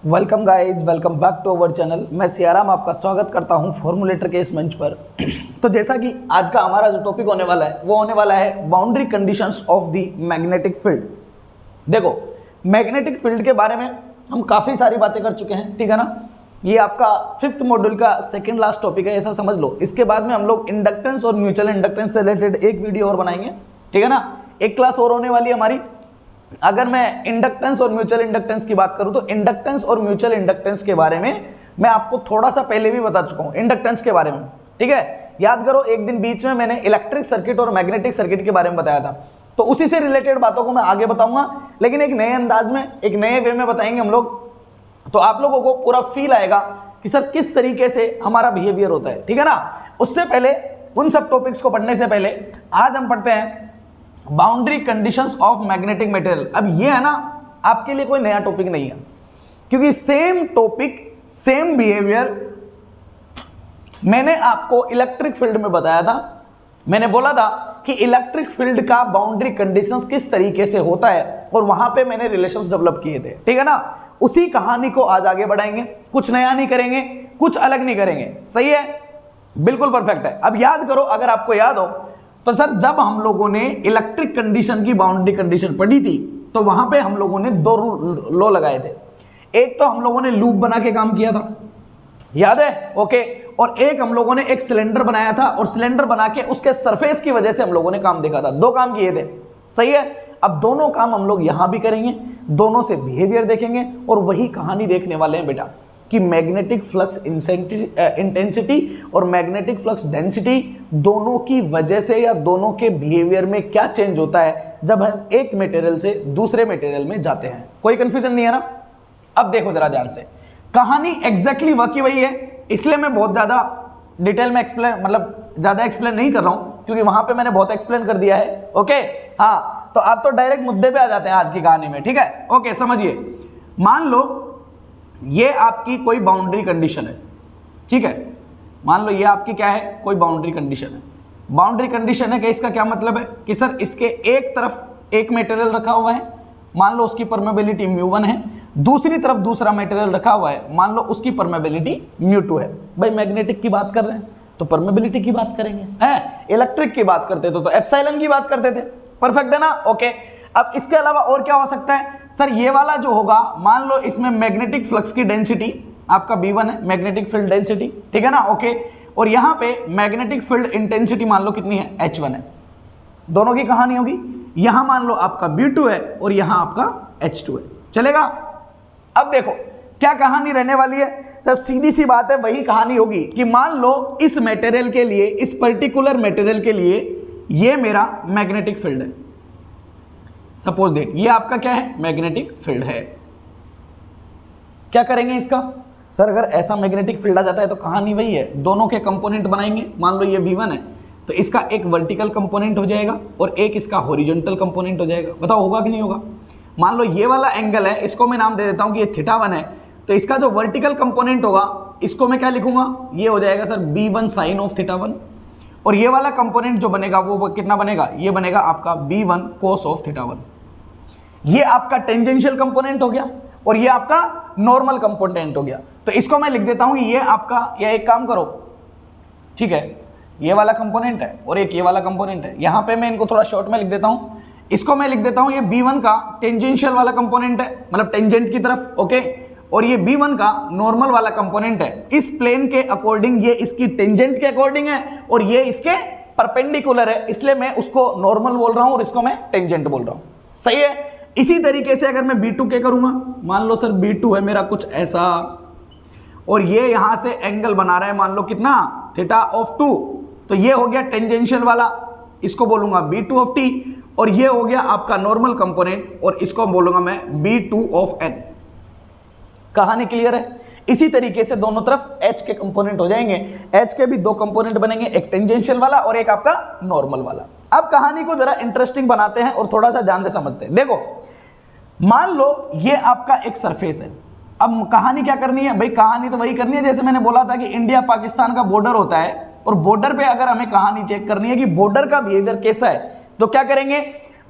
Welcome guys, welcome back to our channel. मैं सियाराम आपका स्वागत करता हूं फॉर्मूलेटर के इस मंच पर। तो जैसा कि आज का हमारा जो टॉपिक होने वाला है वो होने वाला है boundary conditions of the magnetic field. देखो, मैग्नेटिक फील्ड के बारे में हम काफ़ी सारी बातें कर चुके हैं, ठीक है ना। ये आपका 5th मॉड्यूल का सेकेंड लास्ट टॉपिक है, ऐसा समझ लो। इसके बाद में हम लोग इंडक्टेंस और म्यूचुअल इंडक्टेंस से रिलेटेड एक वीडियो और बनाएंगे, ठीक है ना। एक क्लास और होने वाली है हमारी। अगर मैं इंडक्टेंस और म्यूचुअल इंडक्टेंस की बात करूं तो इंडक्टेंस और म्यूचुअल इंडक्टेंस के बारे में मैं आपको थोड़ा सा पहले भी बता चुका हूं, इंडक्टेंस के बारे में, ठीक है। याद करो, एक दिन बीच में मैंने इलेक्ट्रिक सर्किट और मैग्नेटिक सर्किट के बारे में बताया था, तो उसी से रिलेटेड बातों को मैं आगे बताऊंगा, लेकिन एक नए अंदाज में, एक नए वे में बताएंगे हम लोग। तो आप लोगों को पूरा फील आएगा कि सर किस तरीके से हमारा बिहेवियर होता है, ठीक है ना। उससे पहले, उन सब टॉपिक्स को पढ़ने से पहले आज हम पढ़ते हैं boundary conditions of magnetic material. अब ये है ना, आपके लिए कोई नया टॉपिक नहीं है, क्योंकि सेम टॉपिक, सेम बिहेवियर मैंने आपको इलेक्ट्रिक फील्ड में बताया था। मैंने बोला था कि इलेक्ट्रिक फील्ड का बाउंड्री कंडीशंस किस तरीके से होता है, और वहां पे मैंने रिलेशंस डेवलप किए थे, ठीक है ना। उसी कहानी को आज आगे बढ़ाएंगे, कुछ नया नहीं करेंगे, कुछ अलग नहीं करेंगे, सही है, बिल्कुल परफेक्ट है। अब याद करो, अगर आपको याद हो तो सर, जब हम लोगों ने इलेक्ट्रिक कंडीशन की बाउंड्री कंडीशन पढ़ी थी तो वहां पे हम लोगों ने दो लॉ लगाए थे। एक तो हम लोगों ने लूप बना के काम किया था, याद है, ओके। और एक हम लोगों ने एक सिलेंडर बनाया था, और सिलेंडर बना के उसके सरफेस की वजह से हम लोगों ने काम देखा था। दो काम किए थे, सही है। अब दोनों काम हम लोग यहां भी करेंगे, दोनों से बिहेवियर देखेंगे, और वही कहानी देखने वाले हैं बेटा कि मैग्नेटिक फ्लक्स इंटेंसिटी और मैग्नेटिक फ्लक्स डेंसिटी दोनों की वजह से या दोनों के बिहेवियर में क्या चेंज होता है जब हम एक मटेरियल से दूसरे मटेरियल में जाते हैं। कोई कंफ्यूजन नहीं है ना। अब देखो जरा ध्यान से, कहानी एग्जैक्टली वही है, इसलिए मैं बहुत ज्यादा डिटेल में ज्यादा एक्सप्लेन नहीं कर रहा हूं, क्योंकि वहां पे मैंने बहुत एक्सप्लेन कर दिया है, ओके। हाँ, तो आप तो डायरेक्ट मुद्दे पे आ जाते हैं आज की कहानी में, ठीक है, ओके। समझिए, मान लो ये आपकी कोई बाउंड्री कंडीशन है, ठीक है। मान लो ये आपकी क्या है, कोई बाउंड्री कंडीशन है। बाउंड्री कंडीशन है कि इसका क्या मतलब है कि सर इसके एक तरफ एक मटेरियल रखा हुआ है, मान लो उसकी परमेबिलिटी μ1 है, दूसरी तरफ दूसरा मटेरियल रखा हुआ है, मान लो उसकी परमेबिलिटी μ2 है। भाई मैग्नेटिक की बात कर रहे हैं तो परमेबिलिटी की बात करेंगे, है। इलेक्ट्रिक की बात करते तो एप्सिलॉन की बात करते थे, परफेक्ट है ना, ओके। अब इसके अलावा और क्या हो सकता है सर, ये वाला जो होगा, मान लो इसमें मैग्नेटिक फ्लक्स की डेंसिटी आपका B1 है, मैग्नेटिक फील्ड डेंसिटी, ठीक है ना, ओके। और यहां पे मैग्नेटिक फील्ड इंटेंसिटी मान लो कितनी है, H1 है। दोनों की कहानी होगी, यहां मान लो आपका B2 है और यहां आपका H2 है, चलेगा। अब देखो क्या कहानी रहने वाली है सर, सीधी सी बात है, वही कहानी होगी कि मान लो इस मटेरियल के लिए, इस पर्टिकुलर मटेरियल के लिए ये मेरा मैग्नेटिक फील्ड है, सपोज दैट ये आपका क्या है, मैग्नेटिक फील्ड है। क्या करेंगे इसका सर, अगर ऐसा मैग्नेटिक फील्ड आ जाता है तो कहानी वही है, दोनों के कंपोनेंट बनाएंगे। मान लो ये V1 है तो इसका एक वर्टिकल कंपोनेंट हो जाएगा और एक इसका हॉरिजॉन्टल कंपोनेंट हो जाएगा। बताओ होगा कि नहीं होगा। मान लो ये वाला एंगल है, इसको मैं नाम दे देता हूं कि ये θ1 है, तो इसका जो वर्टिकल कंपोनेंट होगा इसको मैं क्या लिखूंगा, ये हो जाएगा सर B1 साइन ऑफ θ1, और ये वाला कंपोनेंट जो बनेगा वो कितना बनेगा, ये बनेगा आपका B1 कोस ऑफ θ1। ये आपका टेंजेंशियल कंपोनेंट हो गया और ये आपका नॉर्मल कंपोनेंट हो गया। तो इसको मैं लिख देता हूं, ये आपका, ये एक काम करो, ठीक है, ये वाला कंपोनेंट है और एक ये वाला कंपोनेंट है। यहां पे मैं इनको थोड़ा शॉर्ट में लिख देता हूं, इसको मैं लिख देता हूं, ये B1 का टेंजेंशियल वाला कंपोनेंट है, मतलब टेंजेंट की तरफ, ओके। और ये B1 का नॉर्मल वाला कंपोनेंट है, इस प्लेन के अकॉर्डिंग, ये इसकी टेंजेंट के अकॉर्डिंग है और ये इसके परपेंडिकुलर है, इसलिए मैं उसको नॉर्मल बोल रहा हूं और इसको मैं टेंजेंट बोल रहा हूं, सही है। इसी तरीके से अगर मैं B2 के करूंगा, मान लो सर B2 है मेरा कुछ ऐसा, और ये यहां से एंगल बना रहा है, मान लो कितना, θ2, तो ये हो गया टेंजेंशियल वाला, इसको बोलूंगा B2 ऑफ T, और ये हो गया आपका नॉर्मल कंपोनेंट और इसको बोलूंगा मैं B2 ऑफ N। कहानी क्लियर है। इसी तरीके से दोनों तरफ H के कंपोनेंट हो जाएंगे, H के भी दो कंपोनेंट बनेंगे, एक टेंजेंशियल वाला और एक आपका नॉर्मल वाला। अब कहानी को जरा इंटरेस्टिंग बनाते हैं और थोड़ा सा ध्यान से समझते हैं। देखो, मान लो ये आपका एक सरफेस है। अब कहानी क्या करनी है भाई, कहानी तो वही करनी है जैसे मैंने बोला था कि इंडिया पाकिस्तान का बॉर्डर होता है, और बॉर्डर पे अगर हमें कहानी चेक करनी है कि बॉर्डर का बिहेवियर कैसा है, तो क्या करेंगे,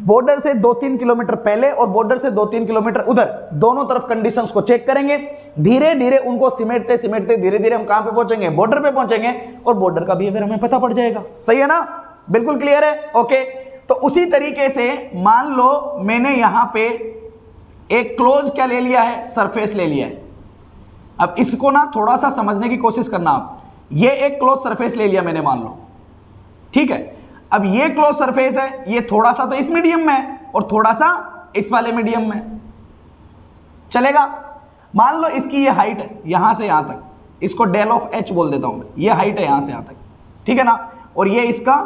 बॉर्डर से 2-3 किलोमीटर पहले और बॉर्डर से 2-3 किलोमीटर उधर, दोनों तरफ कंडीशंस को चेक करेंगे। धीरे धीरे उनको सिमटते सिमटते धीरे धीरे हम कहां पे पहुंचेंगे, बॉर्डर पे पहुंचेंगे, और बॉर्डर का बिहेवियर हमें पता पड़ जाएगा। सही है ना, बिल्कुल क्लियर है, ओके। तो उसी तरीके से मान लो मैंने यहां पे एक क्लोज क्या ले लिया है, सरफेस ले लिया है। अब इसको ना थोड़ा सा समझने की कोशिश करना आप। ये एक क्लोज सरफेस ले लिया मैंने, मान लो, ठीक है। अब ये क्लोज सरफेस है, ये थोड़ा सा तो इस मीडियम में है और थोड़ा सा इस वाले मीडियम में, चलेगा। मान लो इसकी ये हाइट है यहां से यहां तक, इसको डेल ऑफ एच बोल देता हूं मैं, ये हाइट है यहां से यहां तक, ठीक है ना। और ये इसका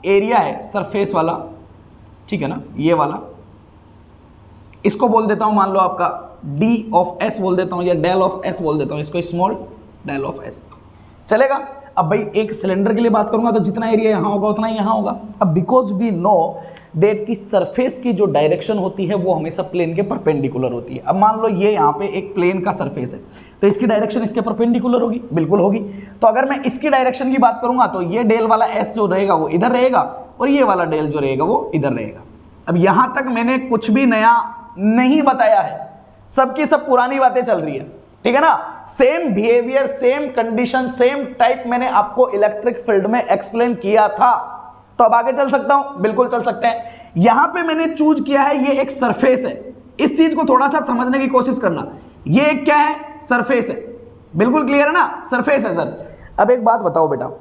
एरिया है सरफेस वाला, ठीक है ना, ये वाला, इसको बोल देता हूं मान लो आपका डी ऑफ एस बोल देता हूं, या डेल ऑफ एस बोल देता हूं, इसको स्मॉल डेल ऑफ एस, चलेगा। अब भाई एक सिलेंडर के लिए बात करूंगा तो जितना एरिया यहां होगा उतना ही यहां होगा। अब बिकॉज वी नो दैट की सरफेस की जो डायरेक्शन होती है वो हमेशा प्लेन के परपेंडिकुलर होती है। अब मान लो ये यहाँ पे एक प्लेन का सरफेस है, तो इसकी डायरेक्शन इसके परपेंडिकुलर होगी, बिल्कुल होगी। तो अगर मैं इसकी डायरेक्शन की बात करूंगा तो ये डेल वाला एस जो रहेगा वो इधर रहेगा, और ये वाला डेल जो रहेगा वो इधर रहेगा। अब यहां तक मैंने कुछ भी नया नहीं बताया है, सबकी सब पुरानी बातें चल रही है, ठीक है ना। Same behaviour, same condition, same type मैंने आपको इलेक्ट्रिक फील्ड में एक्सप्लेन किया था। तो अब आगे चल सकता हूं, बिल्कुल चल सकते हैं। यहां पे मैंने चूज किया है, ये एक सरफेस है, इस चीज को थोड़ा सा समझने की कोशिश करना। ये एक क्या है, सरफेस है, बिल्कुल क्लियर है ना, सरफेस है सर। अब एक बात बताओ बेटा,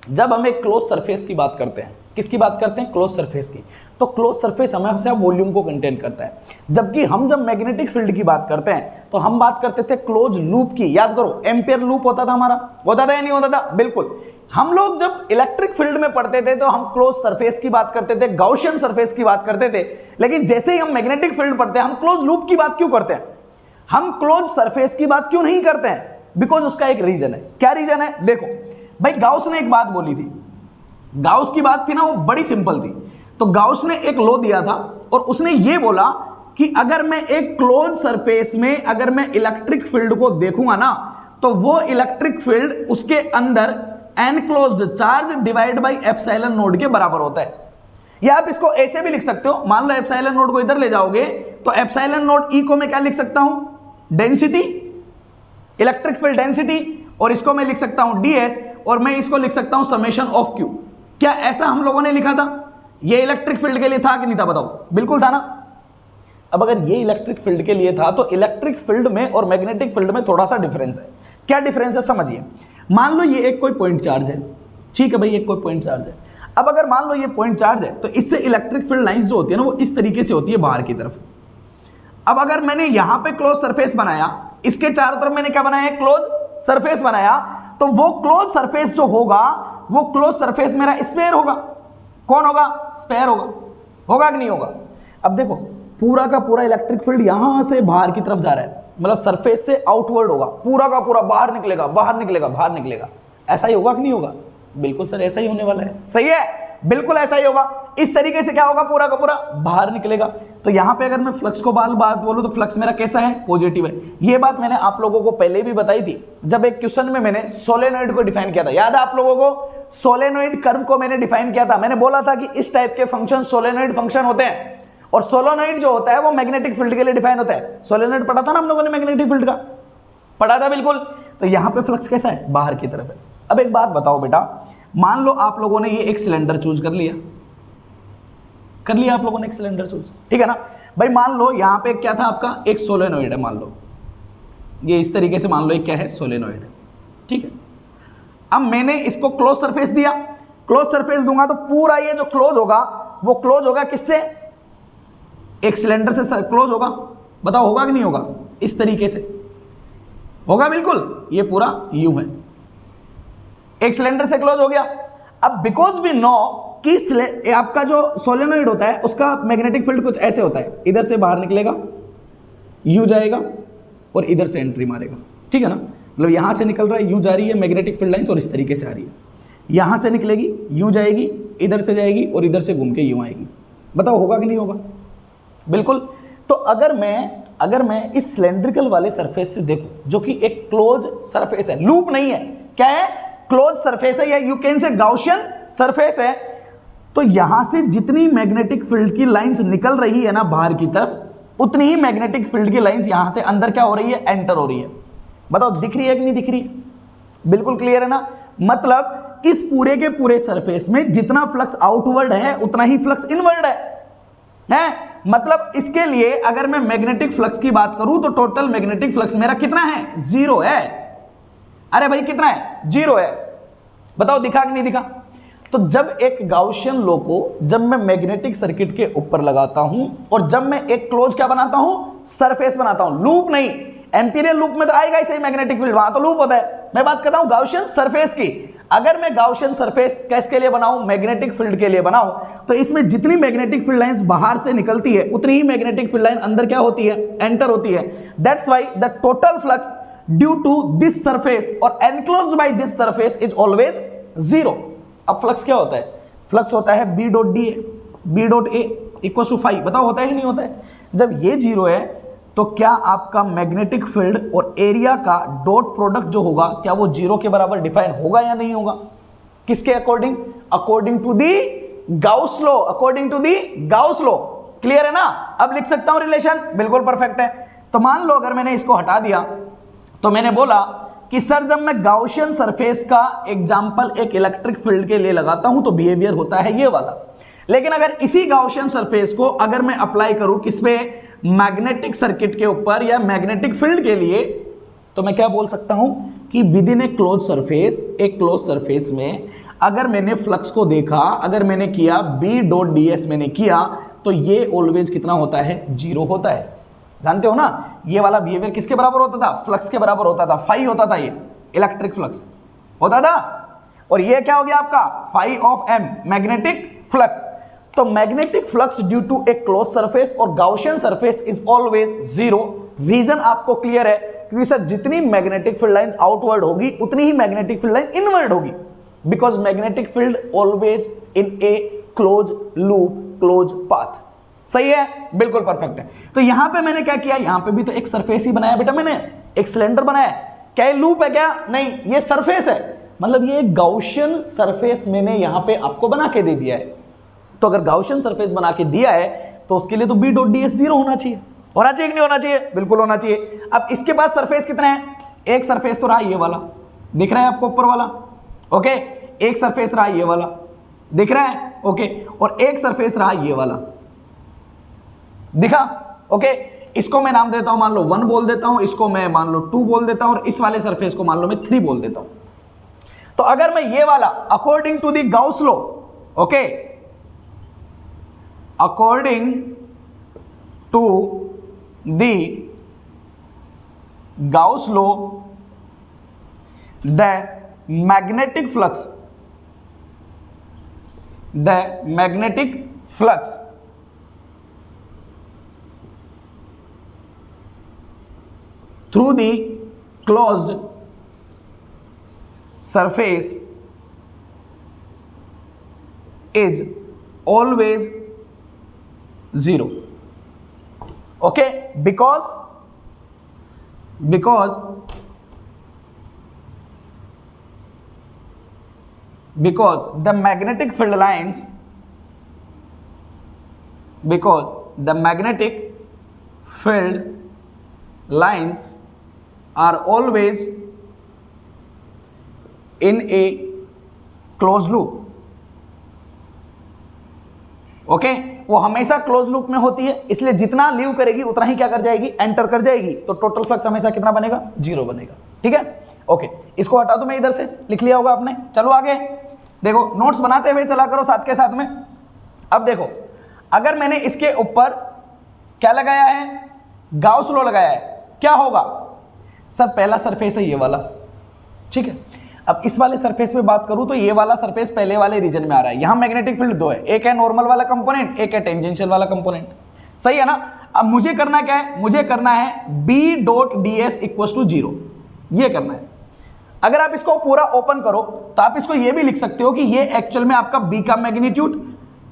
जब हम एक क्लोज सरफेस की बात करते हैं, किसकी बात करते हैं, क्लोज सरफेस की, तो क्लोज सरफेस हमेशा वॉल्यूम को कंटेन करता है। जबकि हम जब मैग्नेटिक फील्ड की बात करते हैं तो हम बात करते थे क्लोज लूप की। याद करो, एम्पियर लूप होता था हमारा, होता था या नहीं होता था, बिल्कुल। हम लोग जब इलेक्ट्रिक फील्ड में पढ़ते थे तो हम क्लोज सरफेस की बात करते थे, गाउशियन सरफेस की बात करते थे। लेकिन जैसे ही हम मैग्नेटिक फील्ड पढ़ते हैं, हम क्लोज लूप की बात क्यों करते हैं, हम क्लोज सरफेस की बात क्यों नहीं करते हैं? बिकॉज उसका एक रीजन है। क्या रीजन है, देखो भाई, गाउस ने एक बात बोली थी, गाउस की बात थी ना, वो बड़ी सिंपल थी। तो गाउस ने एक लॉ दिया था और उसने ये बोला कि अगर मैं एक क्लोज सरफेस में अगर मैं इलेक्ट्रिक फील्ड को देखूंगा ना, तो वो इलेक्ट्रिक फील्ड उसके अंदर enclosed charge divide by epsilon node के बराबर होता है। या आप इसको ऐसे भी लिख सकते हो, मान लो एप्सिलॉन नोड को इधर ले जाओगे तो एप्सिलॉन नोड ई को मैं क्या लिख सकता हूं, डेंसिटी, इलेक्ट्रिक फील्ड डेंसिटी, और इसको मैं लिख सकता हूं ds, और मैं इसको लिख सकता हूं समेशन ऑफ क्यू। क्या ऐसा हम लोगों ने लिखा था? ये इलेक्ट्रिक फील्ड के लिए था कि नहीं था, बताओ, बिल्कुल था ना। अब अगर ये इलेक्ट्रिक फील्ड के लिए था तो इलेक्ट्रिक फील्ड में और मैग्नेटिक फील्ड में थोड़ा सा डिफरेंस है। क्या डिफरेंस है, समझिए। मान लो ये एक कोई पॉइंट चार्ज है, ठीक है भाई, एक कोई पॉइंट चार्ज है। अब अगर मान लो ये पॉइंट चार्ज है तो इससे इलेक्ट्रिक फील्ड लाइंस जो होती है ना, वो इस तरीके से होती है बाहर की तरफ। अब अगर मैंने यहां पे क्लोज सरफेस बनाया, इसके चारों तरफ मैंने क्या बनाया, क्लोज सरफेस बनाया, तो वो क्लोज सरफेस जो होगा वो क्लोज सरफेस मेरा स्फीयर होगा। कौन होगा, स्फीयर होगा, होगा कि नहीं होगा? अब देखो, पूरा का पूरा इलेक्ट्रिक फील्ड यहां से बाहर की तरफ जा रहा है, मतलब सरफेस से आउटवर्ड होगा, पूरा का पूरा बाहर निकलेगा, बाहर निकलेगा, बाहर निकलेगा। ऐसा ही होगा कि नहीं होगा? बिल्कुल सर, ऐसा ही होने वाला है। सही है, बिल्कुल ऐसा ही होगा। इस तरीके से क्या होगा, पूरा का पूरा बाहर निकलेगा। तो यहां पे अगर मैं फ्लक्स को बात बोलूं तो फ्लक्स मेरा कैसा है, पॉजिटिव है। ये बात मैंने आप लोगों को पहले भी बताई थी, जब एक क्वेश्चन में मैंने सोलेनॉइड को डिफाइन किया था। याद है आप लोगों को? सोलेनॉइड कर्व को मैंने डिफाइन किया था। मैंने बोला था कि इस टाइप के फंक्शन सोलेनॉइड फंक्शन होते हैं, और सोलेनॉइड जो होता है वो मैग्नेटिक फील्ड के लिए डिफाइन होता है। सोलेनॉइड पढ़ा था ना हम लोगों ने, मैग्नेटिक फील्ड का पढ़ा था, बिल्कुल। तो यहां पे फ्लक्स कैसा है, बाहर की तरफ है। अब एक बात बताओ बेटा, मान लो आप लोगों ने ये एक सिलेंडर चूज कर लिया आप लोगों ने एक सिलेंडर चूज, ठीक है ना भाई। मान लो यहां पे क्या था आपका, एक सोलेनॉइड है, मान लो ये इस तरीके से, मान लो एक क्या है, सोलेनॉइड है, ठीक है। अब मैंने इसको क्लोज सरफेस दिया, क्लोज सरफेस दूंगा तो पूरा ये जो क्लोज होगा वो क्लोज होगा किससे, एक सिलेंडर से क्लोज होगा। बताओ होगा कि नहीं होगा? इस तरीके से होगा, बिल्कुल। ये पूरा यूं है, एक सिलेंडर से क्लोज हो गया। अब बिकॉज वी नो कि आपका जो सोलेनॉइड होता है उसका मैग्नेटिक फील्ड कुछ ऐसे होता है, इधर से बाहर निकलेगा, यूं जाएगा और इधर से एंट्री मारेगा, ठीक है ना। मतलब यहां से निकल रहा है, यूं जा रही है मैग्नेटिक फील्ड लाइंस और इस तरीके से आ रही है, यहां से निकलेगी, यूं जाएगी, इधर से जाएगी और इधर से घूम के यूं आएगी। बताओ होगा कि नहीं होगा? बिल्कुल। तो अगर मैं इस सिलेंड्रिकल वाले सरफेस से देखूं, जो कि एक क्लोज सरफेस है, लूप नहीं है, क्या है, क्लोज सरफेस है, या you can say Gaussian surface है, तो यहां से जितनी मैग्नेटिक फील्ड की लाइंस निकल रही है ना बाहर की तरफ, उतनी ही मैग्नेटिक फील्ड की लाइंस यहां से अंदर क्या हो रही है, एंटर हो रही है। बताओ दिख रही है कि नहीं दिख रही है? बिल्कुल क्लियर है ना। मतलब इस पूरे के पूरे सरफेस में जितना फ्लक्स आउटवर्ड है उतना ही फ्लक्स इनवर्ड है? मतलब इसके लिए अगर मैं मैग्नेटिक फ्लक्स की बात करूं तो टोटल मैग्नेटिक फ्लक्स मेरा कितना है, 0 है। अरे भाई कितना है, 0 है। बताओ दिखा कि नहीं दिखा? तो जब एक गाउसियन लॉ को जब मैं मैग्नेटिक सर्किट के ऊपर लगाता हूं और जब मैं एक क्लोज क्या बनाता हूं, सरफेस बनाता हूं, लूप नहीं। एम्पीरियल लूप में तो आएगा ही सही मैग्नेटिक फील्ड, वहां तो लूप होता है। मैं बात कर रहा हूं गाउसियन सरफेस की। अगर मैं गाउसियन सरफेस किसके लिए बनाऊं, मैग्नेटिक फील्ड के लिए बनाऊं, तो इसमें जितनी मैग्नेटिक फील्ड लाइंस बाहर से निकलती है उतनी ही मैग्नेटिक फील्ड लाइन अंदर क्या होती है, एंटर होती है। That's why the total flux due to this surface और enclosed by this surface is always 0। अब फ्लक्स क्या होता है, फ्लक्स होता है B dot d A, B dot A equal to phi. बताओ होता है कि नहीं होता है? जब ये 0 है तो क्या आपका मैग्नेटिक फील्ड और एरिया का डॉट प्रोडक्ट जो होगा क्या वो 0 के बराबर डिफाइन होगा या नहीं होगा? किसके according? According to the Gauss law, according to the Gauss law. Clear है ना? अब लिख सकता हूं रिलेशन, बिल्कुल परफेक्ट है। तो मान लो अगर मैंने इसको हटा दिया तो मैंने बोला कि सर जब मैं गाउसियन सरफेस का एग्जांपल एक इलेक्ट्रिक फील्ड के लिए लगाता हूं तो बिहेवियर होता है ये वाला। लेकिन अगर इसी गाउसियन सरफेस को अगर मैं अप्लाई करूं किस पे, मैग्नेटिक सर्किट के ऊपर या मैग्नेटिक फील्ड के लिए, तो मैं क्या बोल सकता हूं कि with in a close surface, एक क्लोज सरफेस में अगर मैंने फ्लक्स को देखा, अगर मैंने किया B डॉट डी एस मैंने किया, तो ये ऑलवेज कितना होता है, 0 होता है। जानते हो ना ये वाला बिहेवियर किसके बराबर होता था, फ्लक्स के बराबर होता था। फाई होता था, ये इलेक्ट्रिक फ्लक्स होता था। और ये क्या हो गया आपका, phi of m magnetic flux. तो magnetic flux due to a close surface और Gaussian surface is always 0। Reason आपको क्लियर है, क्योंकि सर जितनी मैग्नेटिक फील्ड लाइन आउटवर्ड होगी उतनी ही मैग्नेटिक फील्ड लाइन इनवर्ड होगी, because magnetic field always in a close loop, close path. सही है, बिल्कुल परफेक्ट है। तो यहां पे मैंने क्या किया, यहां पे भी तो एक सरफेस ही बनाया बेटा, मैंने एक सिलेंडर बनाया। क्या ये लूप है क्या? नहीं, ये सरफेस है। मतलब ये गाउसियन सरफेस मैंने यहां पे आपको बना के दे दिया है। तो अगर गाउसियन सरफेस बना के दिया है तो उसके लिए तो B डॉट डी एस 0 होना चाहिए। होना चाहिए कि नहीं होना चाहिए? बिल्कुल होना चाहिए। अब इसके बाद सरफेस कितने हैं? एक सरफेस तो रहा ये वाला, दिख रहा है आपको ऊपर वाला, ओके। एक सरफेस रहा ये वाला, दिख रहा है, ओके। और एक सरफेस रहा ये वाला, दिखा, ओके। इसको मैं नाम देता हूं, मान लो 1 बोल देता हूं, इसको मैं मान लो 2 बोल देता हूं, और इस वाले सरफेस को मान लो मैं 3 बोल देता हूं। तो अगर मैं ये वाला according to the Gauss law, okay, according to the Gauss law the magnetic flux through the closed surface is always 0, okay, because the magnetic field lines, are always in a closed loop, okay. वो हमेशा close loop में होती है, इसलिए जितना leave करेगी उतना ही क्या कर जाएगी, एंटर कर जाएगी। तो टोटल फ्लक्स हमेशा कितना बनेगा, 0 बनेगा। ठीक है, ओके। इसको हटा दो, मैं इधर से लिख लिया होगा आपने। चलो आगे देखो, नोट्स बनाते हुए चला करो साथ के साथ में। अब देखो, अगर मैंने इसके ऊपर क्या लगाया है, गाउस लॉ लगाया है, क्या होगा सर? पहला सरफेस है ये वाला, ठीक है। अब इस वाले सरफेस पे बात करूं तो ये वाला सरफेस पहले वाले रीजन में आ रहा है। यहां मैग्नेटिक फील्ड 2 है, एक है नॉर्मल वाला कंपोनेंट, एक है टेंजेंशियल वाला कंपोनेंट, सही है ना। अब मुझे करना क्या है, मुझे करना है B dot d s equal to 0, ये करना है। अगर आप इसको पूरा ओपन करो तो आप इसको ये भी लिख सकते हो कि ये एक्चुअल में आपका B का मैग्नीट्यूड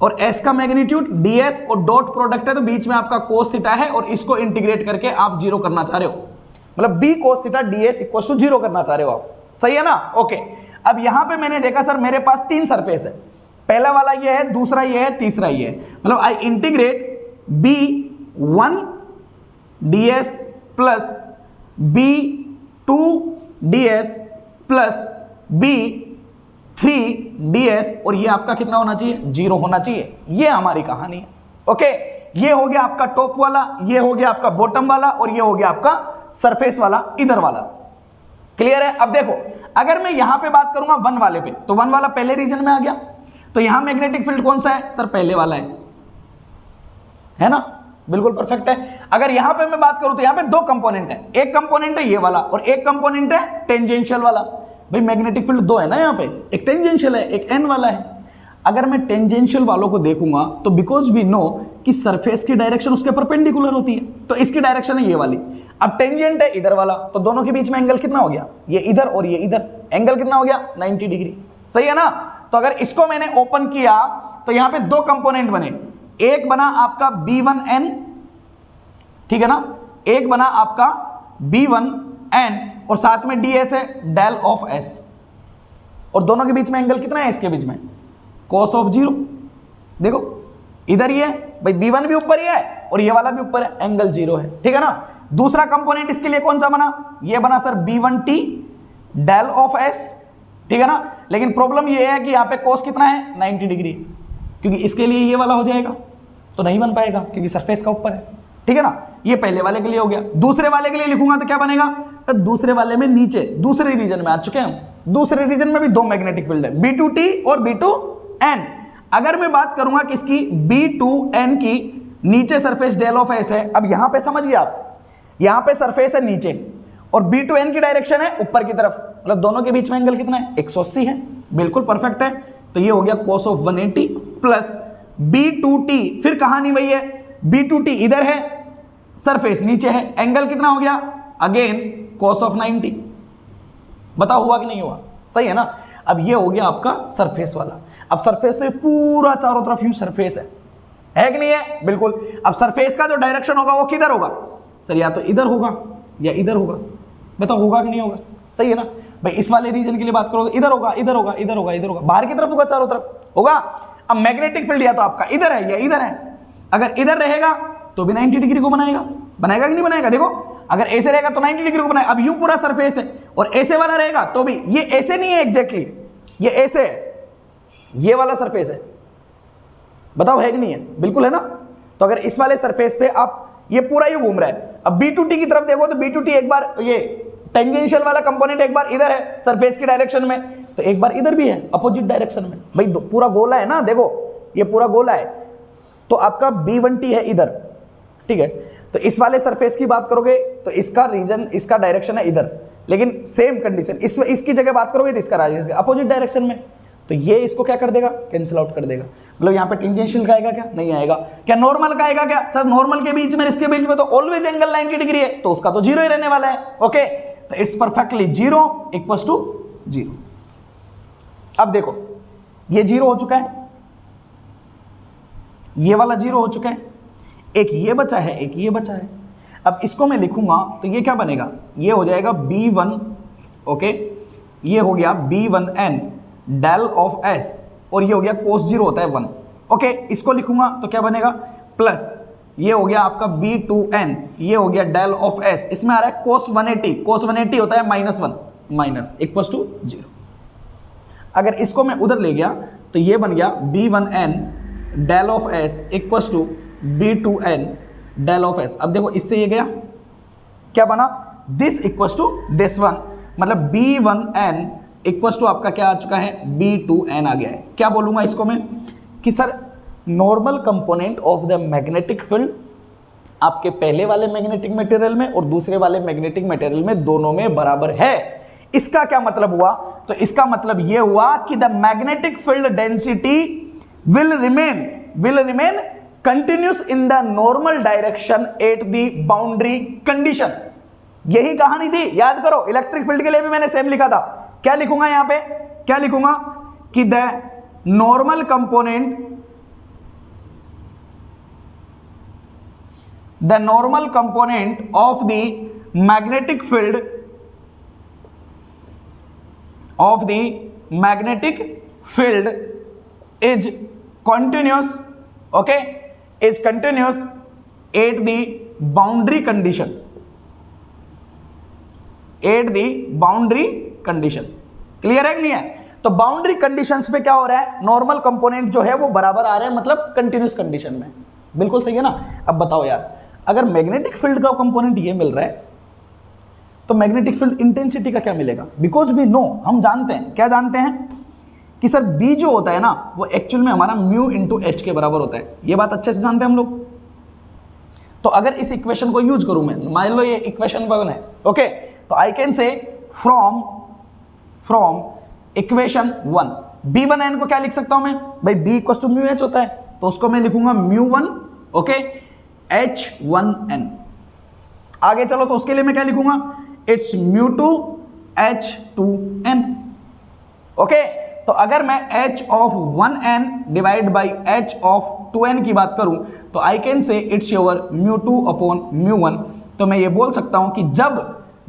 और S का मैग्नीट्यूड, ds और डॉट प्रोडक्ट है तो बीच में आपका cos थीटा है, और इसको इंटीग्रेट करके आप 0 करना चाह रहे हो, मतलब B cos theta ds equal to 0 करना चाह रहे हो आप, सही है ना, ओके। अब यहां पे मैंने देखा सर मेरे पास 3 सरफेस है। पहला वाला ये है, दूसरा ये है, तीसरा ये है। मतलब I integrate B1 ds plus B2 ds plus B3 ds, और ये आपका कितना होना चाहिए? 0 होना चाहिए। ये हमारी कहानी है। ओके, ये हो गया आपका टॉप वाला, ये हो गया आपका बॉटम वाला, और ये हो गया आपका सरफेस वाला, इधर वाला। क्लियर है? अब देखो, अगर मैं यहां पे बात करूंगा 1 वाले पे, तो 1 वाला पहले रीजन में आ गया, तो यहां मैग्नेटिक फील्ड कौन सा है? सर पहले वाला है ना? बिल्कुल परफेक्ट है। अगर यहां पे मैं बात करूं तो यहां पे 2 कंपोनेंट है, एक कंपोनेंट है ये वाला और एक कंपोनेंट है टेंजेंशियल वाला। भाई मैग्नेटिक फील्ड 2 है ना यहाँ पे, एक टेंजेंशियल है, एक एन वाला है। अगर मैं टेंजेंशियल वालों को देखूंगा तो बिकॉज वी नो कि सरफेस की डायरेक्शन उसके परपेंडिकुलर होती है, तो इसकी डायरेक्शन है ये वाली। अब टेंजेंट है इधर वाला, तो दोनों के बीच में एंगल कितना हो गया? ये इधर और ये इधर, एंगल कितना हो गया? 90 डिग्री। सही है ना? तो अगर इसको मैंने ओपन किया तो यहां पे 2 कंपोनेंट बने, एक बना आपका B1n, ठीक है ना, एक बना आपका B1n और साथ में ds है, डेल ऑफ s, और दोनों के बीच में एंगल कितना है? इसके बीच में cos ऑफ 0। देखो इधर ये भाई B1 भी ऊपर ही है और ये वाला भी ऊपर है, एंगल 0 है। ठीक है ना? दूसरा कंपोनेंट इसके लिए कौन सा बना? ये बना sir B1t del of s। ठीक है ना? लेकिन प्रॉब्लम ये है कि यहाँ पे cos कितना है? 90 डिग्री, क्योंकि इसके लिए ये वाला हो जाएगा तो नहीं बन पाएगा क्योंकि सरफेस का ऊपर है। ठीक है ना? ये पहले वाले के लिए हो गया। दूसरे वाले के लिए लिखूंगा तो क्या बनेगा? तो दूसरे वाले में नीचे दूसरे रीजन में आ चुके हैं हम। दूसरे रीजन में भी 2 मैग्नेटिक फील्ड है, B2t और B2n। अगर मैं बात करूंगा किसकी? B2n की, नीचे सरफेस डेल ऑफ s है। अब यहां पे समझिए आप, यहां पे सरफेस है नीचे और B2n की डायरेक्शन है ऊपर की तरफ, मतलब दोनों के बीच में एंगल कितना है? 180 है। बिल्कुल परफेक्ट है। तो ये हो गया cos ऑफ 180 प्लस B2t, फिर कहानी वही है, B2t इधर है, सरफेस नीचे है, एंगल कितना हो गया? Again cos of 90। बताओ हुआ कि नहीं हुआ? सही है ना? अब ये हो गया आपका सरफेस वाला। अब सरफेस तो ये पूरा चारों तरफ यूं सरफेस है कि नहीं है? बिल्कुल। अब सरफेस का जो डायरेक्शन होगा वो किधर होगा? सर या तो इधर होगा या इधर होगा। बताओ होगा कि नहीं होगा? सही है ना भाई? इस वाले रीजन के लिए बात करोगे, इधर होगा, इधर होगा, इधर होगा, इधर होगा, बाहर की तरफ होगा, चारों तरफ होगा। अब मैग्नेटिक फील्ड या तो आपका इधर है या इधर है। अगर इधर रहेगा तो भी 90 डिग्री को बनाएगा कि नहीं बनाएगा? देखो अगर ऐसे रहेगा तो 90 डिग्री को बनाएगा। अब यू पूरा सरफेस है और ऐसे वाला रहेगा तो भी, ये ऐसे नहीं है एग्जैक्टली, ये ऐसे है, ये वाला सरफेस है। बताओ है कि नहीं है? बिल्कुल है ना? तो अगर इस वाले सरफेस पे आप, ये पूरा ये घूम रहा है। अब B2t की तरफ देखो तो B2t एक बार, ये टेंजेंशियल वाला कंपोनेंट एक बार इधर है सरफेस की डायरेक्शन में, तो एक बार इधर भी है अपोजिट डायरेक्शन में। भाई पूरा गोला है ना, देखो ये पूरा गोला है, तो आपका B1t है इधर। ठीक है? तो इस वाले सरफेस की बात करोगे तो इसका रीजन, इसका डायरेक्शन है इधर, लेकिन सेम कंडीशन इसकी जगह बात करोगे तो इसका अपोजिट डायरेक्शन में, तो ये इसको क्या कर देगा? कैंसिल आउट कर देगा। मतलब यहाँ पे टेंजेंशियल का आएगा क्या? नहीं आएगा। क्या नॉर्मल का आएगा क्या? सर नॉर्मल के बीच में, इसके बीच में तो ऑलवेज एंगल 90 डिग्री है, तो उसका तो 0 ही रहने वाला है। ओके, तो इट्स परफेक्टली 0 इक्वल्स टू 0। अब देखो ये 0 हो चुका है, ये वाला 0 हो चुका है, एक ये बचा है, एक ये बचा है। अब इसको मैं लिखूंगा तो ये क्या बनेगा? ये हो जाएगा B1, ओके, ये हो गया B1n डेल ऑफ s, और ये हो गया cos 0 होता है 1। ओके, इसको लिखूंगा तो क्या बनेगा? प्लस ये हो गया आपका B2n, ये हो गया डेल ऑफ s, इसमें आ रहा है cos 180, cos 180 होता है -1, माइनस इक्वल्स टू 0। अगर इसको मैं उधर ले गया तो ये बन गया B1n del of s equals to B2n del of s। अब देखो इससे ये गया, क्या बना? This equals to this one, मतलब B1n इक्वल्स टू आपका क्या आ चुका है? B2n आ गया है। क्या बोलूंगा इसको मैं कि sir normal component of the magnetic field आपके पहले वाले मैग्नेटिक मटेरियल में और दूसरे वाले मैग्नेटिक मटेरियल में, दोनों में बराबर है। इसका क्या मतलब हुआ? तो इसका मतलब यह हुआ कि the magnetic field density will remain continuous in the normal direction at the boundary condition. यही कहानी थी, याद करो। इलेक्ट्रिक फील्ड के लिए भी मैंने सेम लिखा था। क्या लिखूंगा यहां पे? क्या लिखूंगा कि the normal component of the magnetic field is continuous, okay, is continuous at the boundary condition, at the boundary condition. Clear है कि नहीं है? तो बाउंड्री कंडीशंस पे क्या हो रहा है, नॉर्मल कंपोनेंट जो है वो बराबर आ रहे हैं, मतलब कंटिन्यूस कंडीशन में। बिल्कुल सही है ना। अब बताओ यार, अगर मैग्नेटिक फील्ड का कंपोनेंट ये मिल रहा है तो मैग्नेटिक फील्ड इंटेंसिटी का क्या मिलेगा? बिकॉज वी नो, हम जानते हैं, क्या जानते हैं कि सर बी जो होता है ना वो एक्चुअल में हमारा म्यू इंटू एच के बराबर होता है। ये बात अच्छे से जानते हैं हम लोग। तो अगर इस इक्वेशन को यूज करूं मैं, मान लो ये इक्वेशन 1 है, ओके, तो आई कैन से फ्रॉम इक्वेशन 1 B1n को क्या लिख सकता हूं मैं भाई, B equal to mu H होता है, तो उसको मैं लिखूंगा म्यू1, ओके, H1n। आगे चलो तो उसके लिए मैं क्या लिखूंगा, इट्स म्यू2 H2n, ओके। तो अगर मैं h of 1n divide by h of 2n की बात करूं तो I can say it's your mu two upon mu one. तो मैं ये बोल सकता हूं कि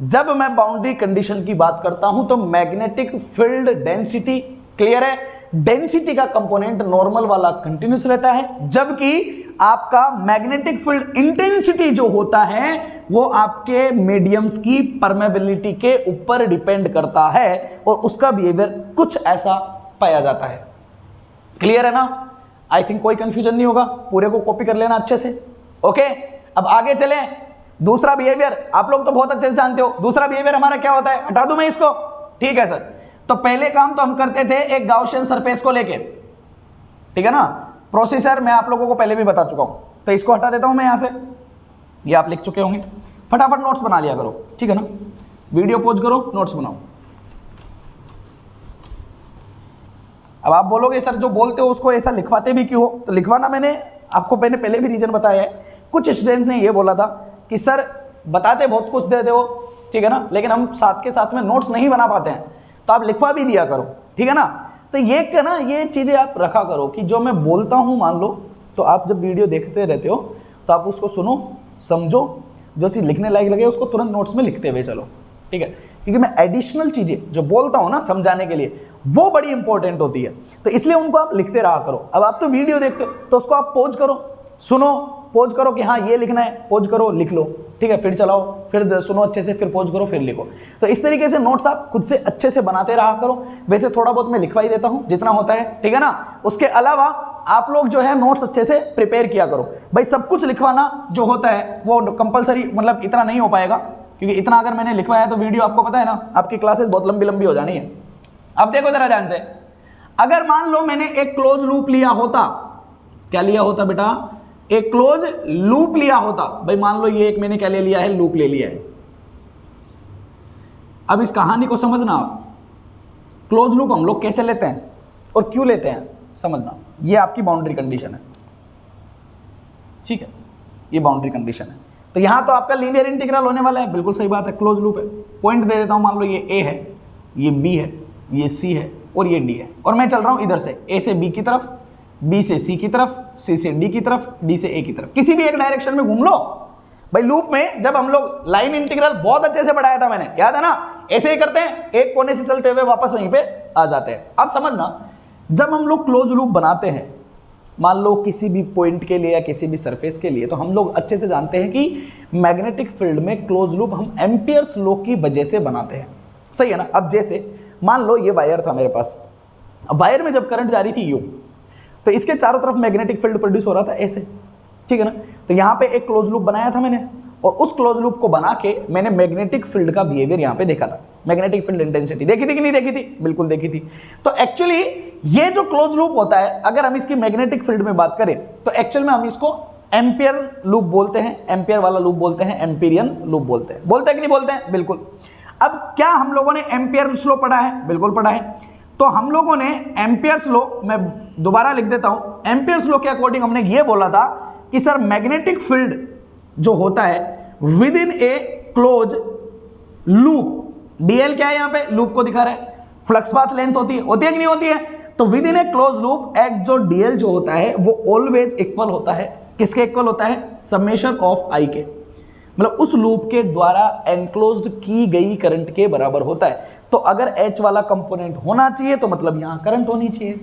जब मैं बाउंड्री कंडीशन की बात करता हूं तो मैग्नेटिक फील्ड डेंसिटी, क्लियर है, डेंसिटी का कंपोनेंट नॉर्मल वाला कंटिन्यूस रहता है, जबकि आपका मैग्नेटिक फील्ड इंटेंसिटी जो होता है वो आपके मीडियम्स की परमेबिलिटी के ऊपर डिपेंड करता है और उसका बिहेवियर कुछ ऐसा पाया जाता है। क्लियर है ना? आई थिंक कोई कंफ्यूजन नहीं होगा, पूरे को कॉपी कर लेना अच्छे से, ओके। अब आगे चलें, दूसरा बिहेवियर आप लोग तो बहुत अच्छे से जानते हो। दूसरा बिहेवियर हमारा क्या होता है, हटा दूं मैं इसको, ठीक है सर। तो पहले काम तो हम करते थे एक गाउसियन सरफेस को लेके, ठीक है ना। प्रोसेसर मैं आप लोगों को पहले भी बता चुका हूं, तो इसको हटा देता हूं मैं यहां से, ये आप लिख चुके होंगे। फटाफट नोट्स बना लिया करो, ठीक है ना, वीडियो पॉज करो, नोट्स बनाओ। अब आप बोलोगे सर जो बोलते हो उसको ऐसा लिखवाते भी क्यों हो, तो लिखवाना मैंने आपको पहले भी रीजन बताया है। कुछ स्टूडेंट ने ये बोला था कि सर बताते बहुत कुछ दे दो, ठीक है ना, लेकिन हम साथ के साथ में नोट्स नहीं बना पाते हैं, तो आप लिखवा भी दिया करो, ठीक है ना। तो ये चीज़ें आप रखा करो कि जो मैं बोलता हूँ, मान लो तो आप जब वीडियो देखते रहते हो तो आप उसको सुनो, समझो, जो चीज़ लिखने लायक लगे उसको तुरंत नोट्स में लिखते हुए चलो, ठीक है। क्योंकि मैं एडिशनल चीज़ें जो बोलता हूँ ना समझाने के लिए, वो बड़ी इंपॉर्टेंट होती है, तो इसलिए उनको आप लिखते रहा करो। अब आप तो वीडियो देखते हो तो उसको आप पॉज करो, सुनो, पॉज करो कि हाँ ये लिखना है, पॉज करो, लिख लो, ठीक है, फिर चलाओ, फिर सुनो अच्छे से, फिर पॉज करो, फिर लिखो। तो इस तरीके से नोट्स आप खुद से अच्छे से बनाते रहा करो। वैसे थोड़ा बहुत मैं लिखवा ही देता हूँ जितना होता है, ठीक है ना। उसके अलावा आप लोग जो है नोट्स अच्छे से प्रिपेयर किया करो। भाई सब कुछ लिखवाना जो होता है वो कंपलसरी, मतलब इतना नहीं हो पाएगा, क्योंकि इतना अगर मैंने लिखवाया तो वीडियो आपको पता है ना, आपकी क्लासेस बहुत लंबी लंबी हो जानी है। अब देखो जरा ध्यान से, अगर मान लो मैंने एक क्लोज लूप लिया होता, क्या लिया होता बेटा, एक क्लोज लूप लिया होता। भाई मान लो ये एक मैंने क्या ले लिया है, लूप ले लिया है। अब इस कहानी को समझना आप, क्लोज लूप हम लोग कैसे लेते हैं और क्यों लेते हैं समझना। ये आपकी बाउंड्री कंडीशन है, ठीक है, ये बाउंड्री कंडीशन है। तो यहां तो आपका लीनियर इंटीग्रल होने वाला है, बिल्कुल सही बात है, क्लोज लूप है। पॉइंट दे देता हूं, मान लो ये ए है, ये बी है, ये सी है और ये डी है, और मैं चल रहा हूं इधर से, ए से बी की तरफ, बी से सी की तरफ, सी से डी की तरफ, डी से ए की तरफ, किसी भी एक डायरेक्शन में घूम लो। भाई लूप में जब हम लोग लाइन इंटीग्रल बहुत अच्छे से पढ़ाया था मैंने, याद है ना, ऐसे ही करते हैं, एक कोने से चलते हुए वापस वहीं पे आ जाते हैं। अब समझना, जब हम लोग क्लोज लूप बनाते हैं, मान लो किसी भी पॉइंट के लिए या किसी भी सरफेस के लिए, तो हम लोग अच्छे से जानते हैं कि मैग्नेटिक फील्ड में क्लोज लूप हम एम्पियर्स लॉ की वजह से बनाते हैं, सही है ना। अब जैसे मान लो ये वायर था मेरे पास, अब वायर में जब करंट जा रही थी यूं, तो इसके चारों तरफ मैग्नेटिक फील्ड प्रोड्यूस हो रहा था ऐसे, ठीक है ना। तो यहाँ पे एक क्लोज लूप बनाया था मैंने, और उस क्लोज लूप को बना के मैंने मैग्नेटिक फील्ड का बिहेवियर यहाँ पे देखा था। मैग्नेटिक फील्ड इंटेंसिटी देखी थी कि नहीं देखी थी? बिल्कुल देखी थी। तो एक्चुअली ये जो क्लोज लूप होता है, अगर हम इसकी मैग्नेटिक फील्ड में बात करें तो एक्चुअल में हम इसको एम्पियर लूप बोलते हैं, एम्पियर वाला लूप बोलते हैं, एम्पीरियन लूप बोलते हैं। बोलते हैं कि नहीं बोलते हैं? बिल्कुल। अब क्या हम लोगों ने एम्पियर लॉ पढ़ा है? बिल्कुल पढ़ा है। तो हम लोगों ने एम्पियर्स लॉ, मैं दोबारा लिख देता हूं, एम्पियर्स लॉ के अकॉर्डिंग हमने ये बोला था कि सर मैग्नेटिक फील्ड जो होता है with in a close loop, DL क्या है यहाँ पे, लूप को दिखा रहा है, फ्लक्स पाथ लेंथ होती है कि नहीं होती है? तो within a close loop at जो डीएल जो होता है वो ऑलवेज इक्वल होता है, किसके इक्वल होता है? समेशन ऑफ आई के, मतलब उस लूप के द्वारा एनक्लोज्ड की गई करंट के बराबर होता है। तो अगर H वाला कंपोनेंट होना चाहिए तो मतलब यहां करंट होनी चाहिए,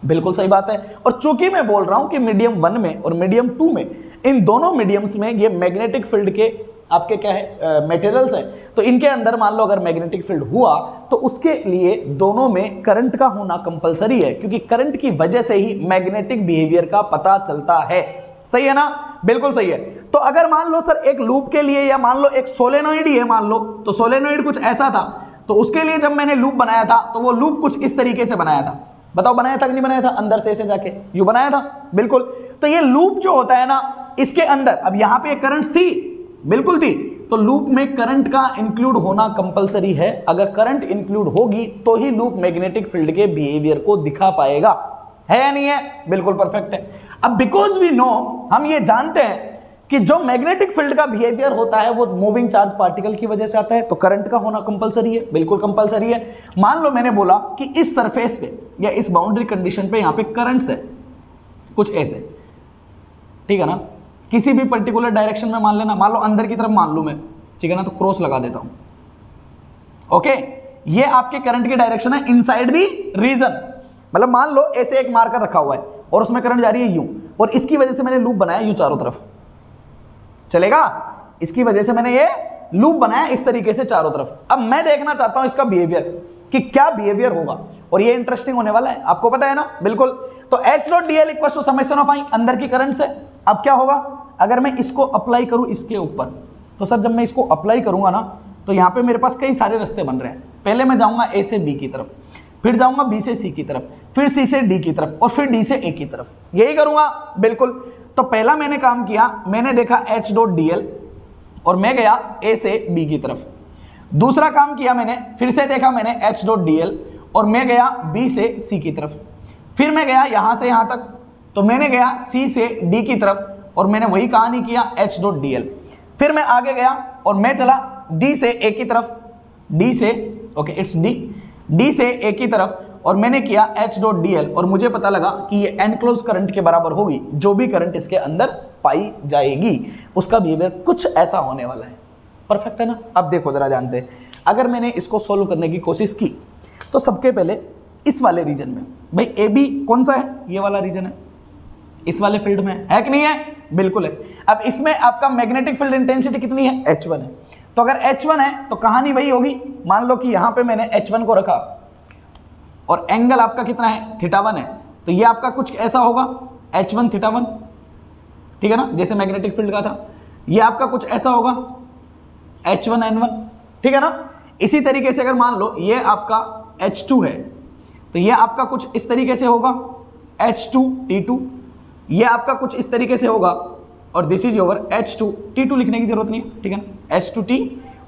बिल्कुल सही बात है। और चूंकि मैं बोल रहा हूं कि मीडियम 1 में और मीडियम 2 में, इन दोनों मीडियम्स में ये मैग्नेटिक फील्ड के आपके क्या है मटेरियल्स है, तो इनके अंदर मान लो अगर मैग्नेटिक फील्ड हुआ तो उसके लिए दोनों में करंट का होना कंपलसरी है, क्योंकि करंट की वजह से ही मैग्नेटिक बिहेवियर का पता चलता है। सही है ना? बिल्कुल सही है। तो अगर मान लो सर एक लूप के लिए, या मान लो एक सोलेनोइड ही है मान लो, तो सोलेनोइड कुछ ऐसा था, तो उसके लिए जब मैंने लूप बनाया था तो वो लूप कुछ इस तरीके से बनाया था। बताओ बनाया था कि नहीं बनाया था? अंदर से ऐसे जाके यू बनाया था, बिल्कुल। तो ये लूप जो होता है ना, इसके अंदर अब यहां पे करंट्स थी, बिल्कुल थी, तो लूप में करंट का इंक्लूड होना कंपलसरी है। अगर करंट इंक्लूड होगी तो ही लूप मैग्नेटिक फील्ड के बिहेवियर को दिखा पाएगा, है या नहीं है? बिल्कुल परफेक्ट है। अब बिकॉज वी नो, हम ये जानते हैं कि जो मैग्नेटिक फील्ड का बिहेवियर होता है वो मूविंग चार्ज पार्टिकल की वजह से आता है, तो करंट का होना कंपलसरी है, बिल्कुल कंपलसरी है। मान लो मैंने बोला कि इस सरफेस पे या इस बाउंड्री कंडीशन पे यहां पे करंट्स है कुछ ऐसे, ठीक है ना, किसी भी पर्टिकुलर डायरेक्शन में मान लेना, मान लो अंदर की तरफ मान लूं मैं, ठीक है ना, तो क्रॉस लगा देता हूं, ओके। ये आपके करंट की डायरेक्शन है इनसाइड दी रीजन। मतलब मान लो ऐसे एक मार्कर रखा हुआ है और उसमें करंट जा रही है यूं, और इसकी वजह से मैंने लूप बनाया यूं चारों तरफ, चलेगा? इसकी वजह से मैंने ये लूप बनाया इस तरीके से चारों तरफ। अब मैं देखना चाहता हूं इसका बिहेवियर, कि क्या बिहेवियर होगा, और ये इंटरेस्टिंग होने वाला है, आपको पता है ना, बिल्कुल। तो H.dl equal to summation of I, अंदर की करंट से। अब क्या होगा अगर मैं इसको अप्लाई करूं इसके ऊपर, तो सर जब मैं इसको अप्लाई करूंगा ना, तो यहां पे मेरे पास कई सारे रास्ते बन रहे हैं। पहले मैं जाऊंगा A से B की तरफ, फिर जाऊंगा B से C की तरफ, फिर C से D की तरफ, और फिर D से A की तरफ, यही करूंगा, बिल्कुल। तो पहला मैंने काम किया, मैंने देखा H.dl और मैं गया A से B की तरफ। दूसरा काम किया मैंने, फिर से देखा मैंने H.dl और मैं गया B से C की तरफ। फिर मैं गया यहां से यहां तक, तो मैंने गया C से D की तरफ और मैंने वही कहानी किया H.dl। फिर मैं आगे गया और मैं चला D से A की तरफ, D से, ओके इट्स D से A की तरफ, और मैंने किया H.dl और मुझे पता लगा कि ये एनक्लोज करंट के बराबर होगी। जो भी करंट इसके अंदर पाई जाएगी उसका बिहेवियर कुछ ऐसा होने वाला है। परफेक्ट है ना? अब देखो जरा ध्यान से, अगर मैंने इसको सोल्व करने की कोशिश की तो सबके पहले इस वाले रीजन में, भाई ए बी कौन सा है? ये वाला रीजन है, इस वाले फील्ड में है कि नहीं है? बिल्कुल है। अब इसमें आपका मैग्नेटिक फील्ड इंटेंसिटी कितनी है? H1 है। तो अगर H1 है तो कहानी वही होगी, मान लो कि यहां पे मैंने H1 को रखा और एंगल आपका कितना है? θ1 है, तो ये आपका कुछ ऐसा होगा H1 θ1, ठीक है ना, जैसे मैग्नेटिक फील्ड का था। ये आपका कुछ ऐसा होगा H1 N1, ठीक है ना। इसी तरीके से अगर मान लो ये आपका H2 है, तो ये आपका कुछ इस तरीके से होगा H2 T2, ये आपका कुछ इस तरीके से होगा, और this is over H2 T2 लिखने की जरूरत नहीं है, ठीक है ना, H2T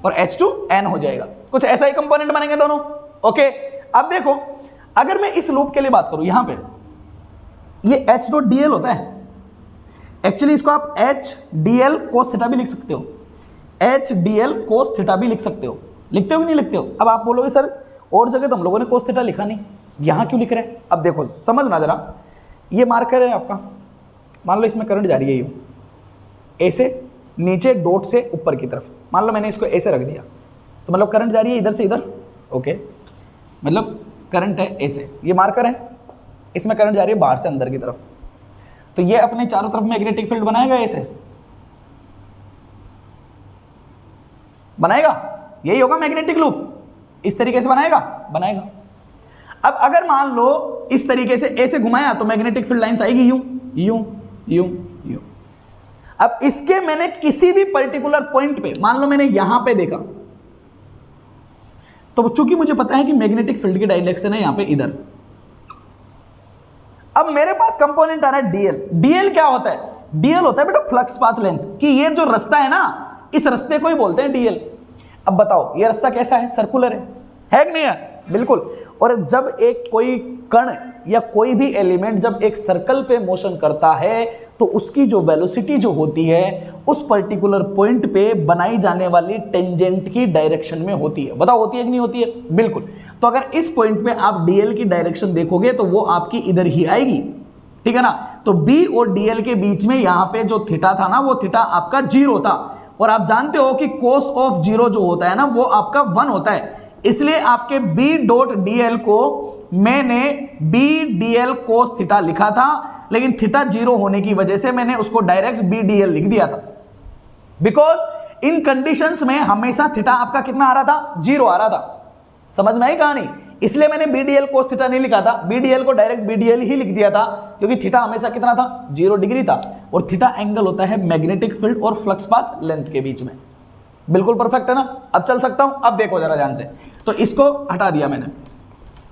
और H2N हो जाएगा। कुछ ऐसा ही कंपोनेंट बनेंगे दोनों, ओके। अब देखो अगर मैं इस लूप के लिए बात करूं, यहां पे ये H.dl होता है, एक्चुअली इसको आप H.dl cos थीटा भी लिख सकते हो, H.dl cos थीटा भी लिख सकते हो। लिखते हो कि नहीं लिखते हो? अब आप बोलोगे सर और जगह तो हम लोगों ने cos थीटा लिखा नहीं, यहां क्यों लिख रहे हैं? अब देखो समझना जरा, ये मार्कर है आपका, मान लो इसमें करंट जा रही है यूं, ए से नीचे डॉट से ऊपर की तरफ, मान लो मैंने इसको ए से रख दिया, तो मतलब करंट जा रही है इधर से इधर, ओके, मतलब करंट है ए से, ये मार्कर है, इसमें करंट जा रही है बाहर से अंदर की तरफ, तो ये अपने चारों तरफ मैग्नेटिक फील्ड बनाएगा, ऐसे बनाएगा, यही होगा मैग्नेटिक लूप, इस तरीके से बनाएगा। अब अगर मान लो इस तरीके से ऐसे घुमाया तो मैग्नेटिक फील्ड लाइंस आएगी यूं यूं यूं यूं। अब इसके मैंने किसी भी पर्टिकुलर पॉइंट पे, मान लो मैंने यहां पे देखा, तो चूंकि मुझे पता है कि मैग्नेटिक फील्ड की डायरेक्शन है यहां पे इधर, अब मेरे पास कंपोनेंट आ रहा है डीएल क्या होता है? डीएल होता है बेटा फ्लक्स पाथ लेंथ, कि ये जो रास्ता है ना, इस रास्ते को ही बोलते हैं डीएल। अब बताओ ये रास्ता कैसा है? सर्कुलर है कि नहीं है? बिल्कुल। और जब एक कोई कण या कोई भी एलिमेंट जब एक सर्कल पे मोशन करता है तो उसकी जो वेलोसिटी जो होती है उस पर्टिकुलर पॉइंट पे बनाई जाने वाली टेंजेंट की डायरेक्शन में होती है। बताओ होती है कि नहीं होती है? बिल्कुल। तो अगर इस पॉइंट पे आप डीएल की डायरेक्शन देखोगे तो वो आपकी इधर ही आएगी, ठीक है ना। तो बी और डीएल के बीच में यहां पे जो थीटा था ना, वो थीटा आपका 0 था, और आप जानते हो कि cos ऑफ 0 जो होता है ना वो आपका 1 होता है। इसलिए आपके बी डॉट डीएल को मैंने बी डीएल कोस थीटा लिखा था, लेकिन थीटा 0 होने की वजह से मैंने उसको डायरेक्ट बी डीएल लिख दिया था, बिकॉज इन कंडीशंस में हमेशा थीटा आपका कितना आ रहा था, 0 आ रहा था। समझ में आई कहानी? इसलिए मैंने बी डीएल कोस थीटा नहीं लिखा था, बी डीएल को डायरेक्ट बी डीएल ही लिख दिया था, क्योंकि थीटा हमेशा कितना था, 0 डिग्री था, और थीटा एंगल होता है मैग्नेटिक फील्ड और फ्लक्स पाथ लेंथ के बीच में। बिल्कुल परफेक्ट है ना? अब चल सकता हूं? अब देखो जरा ध्यान से, तो इसको हटा दिया मैंने।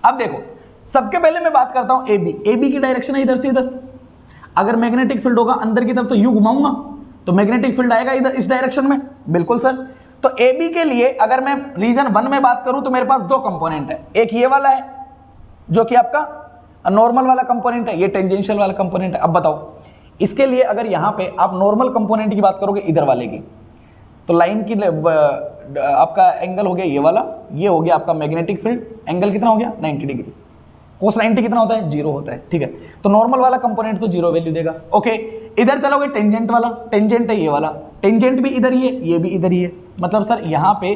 अब देखो, सबके पहले मैं बात करता हूं एबी। एबी की डायरेक्शन है इधर से इधर। अगर मैग्नेटिक फील्ड होगा अंदर की तरफ तो यू घुमाऊंगा तो मैग्नेटिक फील्ड आएगा इधर इस डायरेक्शन में। बिल्कुल सर। तो एबी के लिए अगर मैं रीजन 1 में बात करूं तो मेरे पास 2 कंपोनेंट है, एक ये वाला है जो कि आपका नॉर्मल वाला कंपोनेंट है, ये टेंजेंशियल वाला कंपोनेंट है। अब बताओ, इसके लिए अगर यहां पे आप नॉर्मल कंपोनेंट की बात करोगे इधर वाले की, तो लाइन की आपका एंगल हो गया ये वाला, ये हो गया आपका मैग्नेटिक फील्ड, एंगल कितना हो गया 90 डिग्री। कोस 90 कितना होता है, 0 होता है, ठीक है। तो नॉर्मल वाला कंपोनेंट तो 0 वैल्यू देगा। ओके, इधर चलोगे टेंजेंट वाला, टेंजेंट है ये वाला, टेंजेंट भी इधर ही है, ये भी इधर ही है। मतलब सर यहाँ पे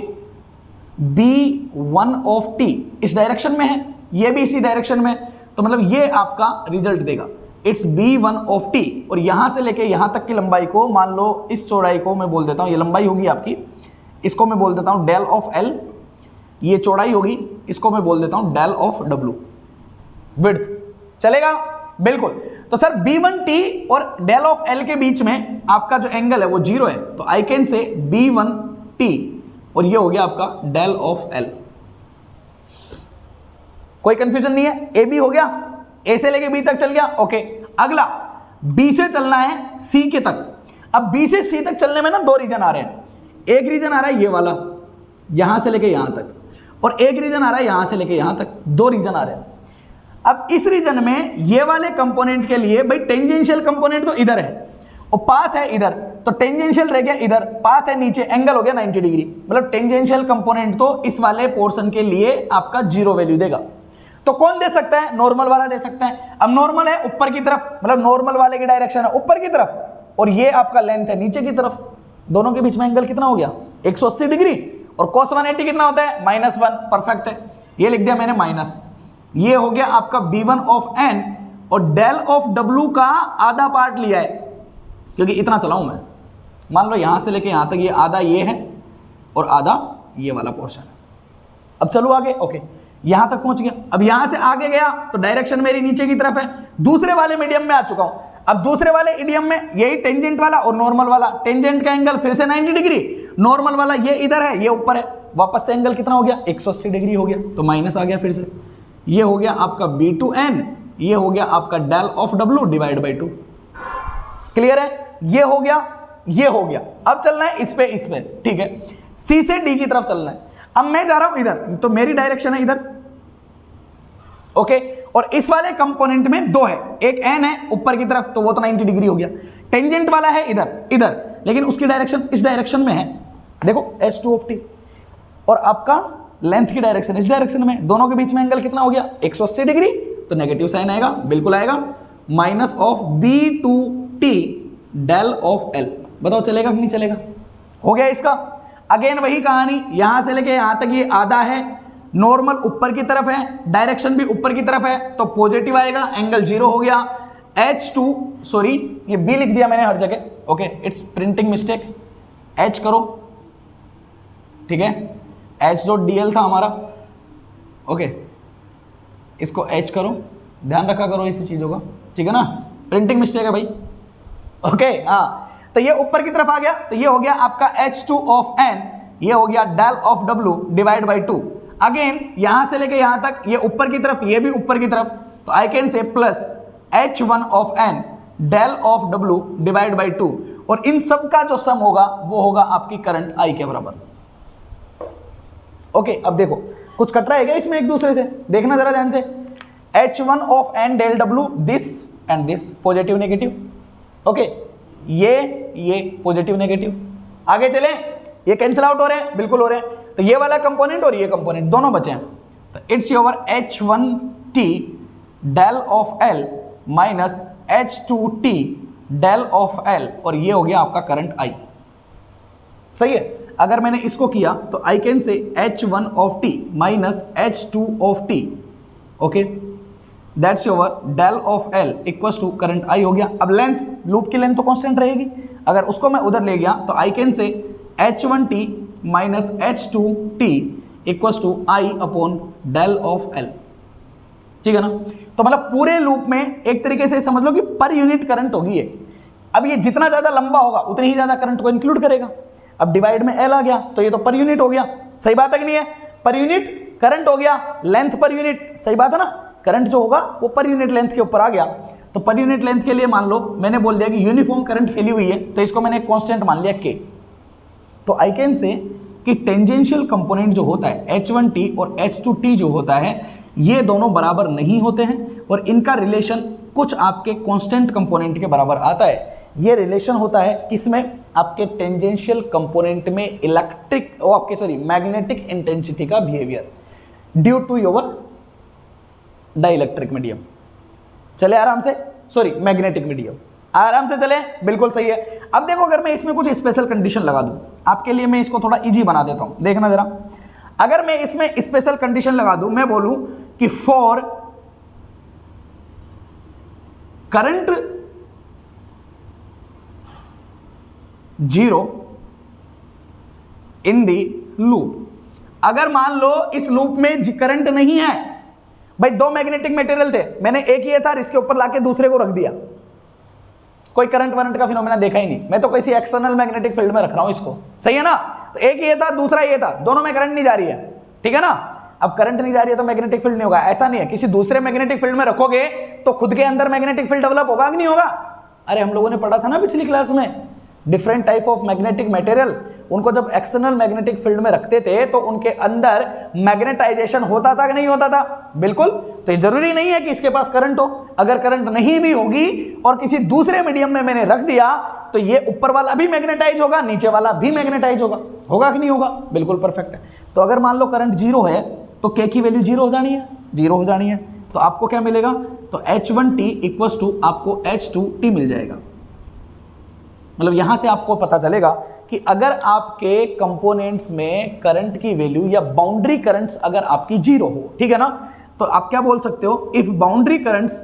B1 ऑफ T इस डायरेक्शन में है, ये भी इसी डायरेक्शन में, तो मतलब ये आपका रिजल्ट देगा, इट्स B1 ऑफ T। और यहां से लेके यहां तक की लंबाई को, मान लो इस चौड़ाई को मैं बोल देता हूं, ये लंबाई होगी आपकी, इसको मैं बोल देता हूं डेल ऑफ L, ये चौड़ाई होगी, इसको मैं बोल देता हूं डेल ऑफ W, विड्थ। चलेगा? बिल्कुल। तो सर B1T और डेल ऑफ L के बीच में आपका जो एंगल है वो 0 है, तो आई कैन से B1T और ये हो गया आपका डेल ऑफ L। कोई कंफ्यूजन नहीं है? ए बी हो गया, ए से लेके बी तक चल गया। ओके, अगला बी से चलना है सी के तक। अब बी से सी तक चलने में ना 2 रीजन आ रहे हैं। एक रीजन आ रहा है ये वाला, यहां से लेके यहां तक, और एक रीजन आ रहा है यहां से लेके यहां तक। 2 रीजन आ रहे हैं। अब इस रीजन में ये वाले कंपोनेंट के लिए भाई टेंजेंशियल कंपोनेंट तो इधर है और पाथ है इधर, तो टेंजेंशियल रह गया इधर, पाथ है नीचे, एंगल हो गया 90 डिग्री। मतलब टेंजेंशियल कंपोनेंट तो इस वाले पोर्शन के लिए आपका 0 वैल्यू देगा। तो कौन दे सकता है? नॉर्मल वाला दे सकता है। अब नॉर्मल है ऊपर की तरफ, मतलब नॉर्मल वाले की डायरेक्शन है ऊपर की तरफ, और ये आपका लेंथ है नीचे की तरफ। दोनों के बीच में एंगल कितना हो गया? 180 डिग्री। और cos 180 कितना होता है? -1। परफेक्ट है, ये लिख दिया मैंने माइनस। ये हो गया आपका B1 ऑफ N, और डेल ऑफ W का आधा पार्ट लिया है, क्योंकि इतना चलाऊं मैं। मान लो यहां से लेके यहां तक ये आधा ये है और आधा ये वाला पोर्शन है। अब चलो आगे। ओके, यहां तक पहुंच गया। अब यहां से आगे गया तो डायरेक्शन मेरी नीचे की तरफ है। दूसरे वाले मीडियम में आ चुका हूं। अब दूसरे वाले इडियम में यही टेंजेंट वाला और नॉर्मल वाला, टेंजेंट का एंगल फिर से 90 डिग्री, नॉर्मल वाला ये इधर है ये ऊपर है, वापस से एंगल कितना हो गया? 180 डिग्री हो गया, तो माइनस आ गया फिर से। ये हो गया आपका B2N, ये हो गया आपका del of W divide by 2। Clear है? ये हो गया, ये हो गया। अब चलना है इस पे, ठीक है। C से D की तरफ चलना है। अब मैं जा रहा हूं इधर, तो मेरी डायरेक्शन है इधर। ओके, और इस वाले कंपोनेंट में 2 है, एक N है ऊपर की तरफ, तो वो तो 90 डिग्री हो गया। टेंजेंट वाला है इधर, लेकिन उसकी डायरेक्शन इस डायरेक्शन में है, देखो S2 ऑफ T, और आपका लेंथ की डायरेक्शन इस डायरेक्शन में। दोनों के बीच में एंगल कितना हो गया? 180 डिग्री। तो नेगेटिव साइन आएगा, बिल्कुल आएगा, minus of B2T del of L। बताओ चलेगा कि नहीं चलेगा? हो गया इसका। अगेन वही कहानी, यहां से लेके यहां तक ये आधा है, नॉर्मल ऊपर की तरफ है, डायरेक्शन भी ऊपर की तरफ है, तो पॉजिटिव आएगा, एंगल 0 हो गया। H2, सॉरी ये B लिख दिया मैंने हर जगह। Okay, it's printing mistake. H करो, ठीक है, H.dl था हमारा। ओके, इसको H करो, ध्यान रखा करो इसी चीजों का, ठीक है ना? प्रिंटिंग मिस्टेक है भाई। ओके, हाँ, तो ये ऊपर की तरफ आ गया, तो ये हो गया आपका H2 ऑफ N, ये हो गया del of W divide by 2। Again यहां से लेके यहां तक ये ऊपर की तरफ, ये भी ऊपर की तरफ, तो I can say plus H1 of N del of W divide by 2। और इन सब का जो सम होगा वो होगा आपकी करंट I के बराबर। ओके, अब देखो कुछ कट रहा है क्या इसमें एक दूसरे से? देखना जरा ध्यान से। H1 of N del W, this and this, positive negative. Okay, ये पॉजिटिव नेगेटिव। आगे चले, ये कैंसिल आउट हो रहे हैं, बिल्कुल हो रहे हैं। तो ये वाला कंपोनेंट और ये कंपोनेंट दोनों बचे हैं, तो it's your H1T del of L minus H2T del of L, और ये हो गया आपका करंट I। सही है? अगर मैंने इसको किया तो I can say H1 of T minus H2 of T, okay, that's your del of L equals to current I हो गया। अब लेंथ, लूप की लेंथ तो कांस्टेंट रहेगी, अगर उसको मैं उधर ले गया तो I can say H1t minus H2t equals to I upon del of L, ठीक है ना। तो मतलब पूरे लूप में एक तरीके से समझ लो कि पर यूनिट करंट होगी ये। अब ये जितना ज्यादा लंबा होगा उतनी ही ज्यादा करंट को इंक्लूड करेगा। अब डिवाइड में L आ गया तो ये तो पर यूनिट हो गया, सही बात है कि नहीं है? पर यूनिट करंट हो गया, लेंथ पर यूनिट, सही बात है ना, करंट जो होगा वो पर यूनिट लेंथ के ऊपर आ गया। तो पर यूनिट लेंथ के लिए मान लो मैंने बोल दिया कि यूनिफॉर्म करंट फैली हुई है, तो इसको मैंने एक कांस्टेंट मान लिया K। तो आई कैन से कि टेंजेंशियल कंपोनेंट जो होता है H1t और H2t जो होता है ये दोनों बराबर नहीं होते हैं और इनका रिलेशन कुछ आपके कांस्टेंट कंपोनेंट के बराबर आता है। ये रिलेशन होता है किसमें? आपके टेंजेंशियल कंपोनेंट में इलेक्ट्रिक और आपके सॉरी मैग्नेटिक इंटेंसिटी का behaviour due to your dielectric medium. चले आराम से, सॉरी मैग्नेटिक मीडियम, आराम से चले, बिल्कुल सही है। अब देखो अगर मैं इसमें कुछ स्पेशल कंडीशन लगा दूं आपके लिए, मैं इसको थोड़ा इजी बना देता हूं, देखना जरा। अगर मैं इसमें स्पेशल कंडीशन लगा दूं, मैं बोलूं कि for current 0 in the loop, अगर मान लो इस लूप में करंट नहीं है, भाई दो मैग्नेटिक मटेरियल थे, मैंने एक ये था इसके ऊपर लाके दूसरे को रख दिया, कोई करंट वरंट का फिनोमेना देखा ही नहीं, मैं तो किसी एक्सटर्नल मैग्नेटिक फील्ड में रख रहा हूं इसको, सही है ना। तो एक ये था दूसरा ये था, दोनों में करंट नहीं जा रही है, ठीक है ना। अब करंट नहीं जा रही है तो मैग्नेटिक फील्ड नहीं होगा, ऐसा नहीं है। किसी दूसरे मैग्नेटिक फील्ड में रखोगे तो खुद के अंदर मैग्नेटिक फील्ड डेवलप होगा कि नहीं होगा? अरे हम लोगों ने पढ़ा था ना पिछली क्लास में, different type of magnetic material, उनको जब एक्सटर्नल मैग्नेटिक फील्ड में रखते थे तो उनके अंदर मैग्नेटाइजेशन होता था कि नहीं होता था? बिल्कुल। तो ये जरूरी नहीं है कि इसके पास करंट हो, अगर करंट नहीं भी होगी और किसी दूसरे मीडियम में मैंने रख दिया तो ये ऊपर वाला भी मैग्नेटाइज होगा, नीचे वाला भी मैग्नेटाइज होगा, होगा कि नहीं होगा? बिल्कुल परफेक्ट है। तो अगर मान लो करंट 0 है तो K की वैल्यू 0 हो जानी है, 0 हो जानी है। तो आपको क्या मिलेगा? तो H1t इक्वल्स टू आपको H2t मिल जाएगा। मतलब यहां से आपको पता चलेगा कि अगर आपके कंपोनेंट्स में करंट की वैल्यू या बाउंड्री करंट्स अगर आपकी 0 हो, ठीक है ना, तो आप क्या बोल सकते हो? If boundary current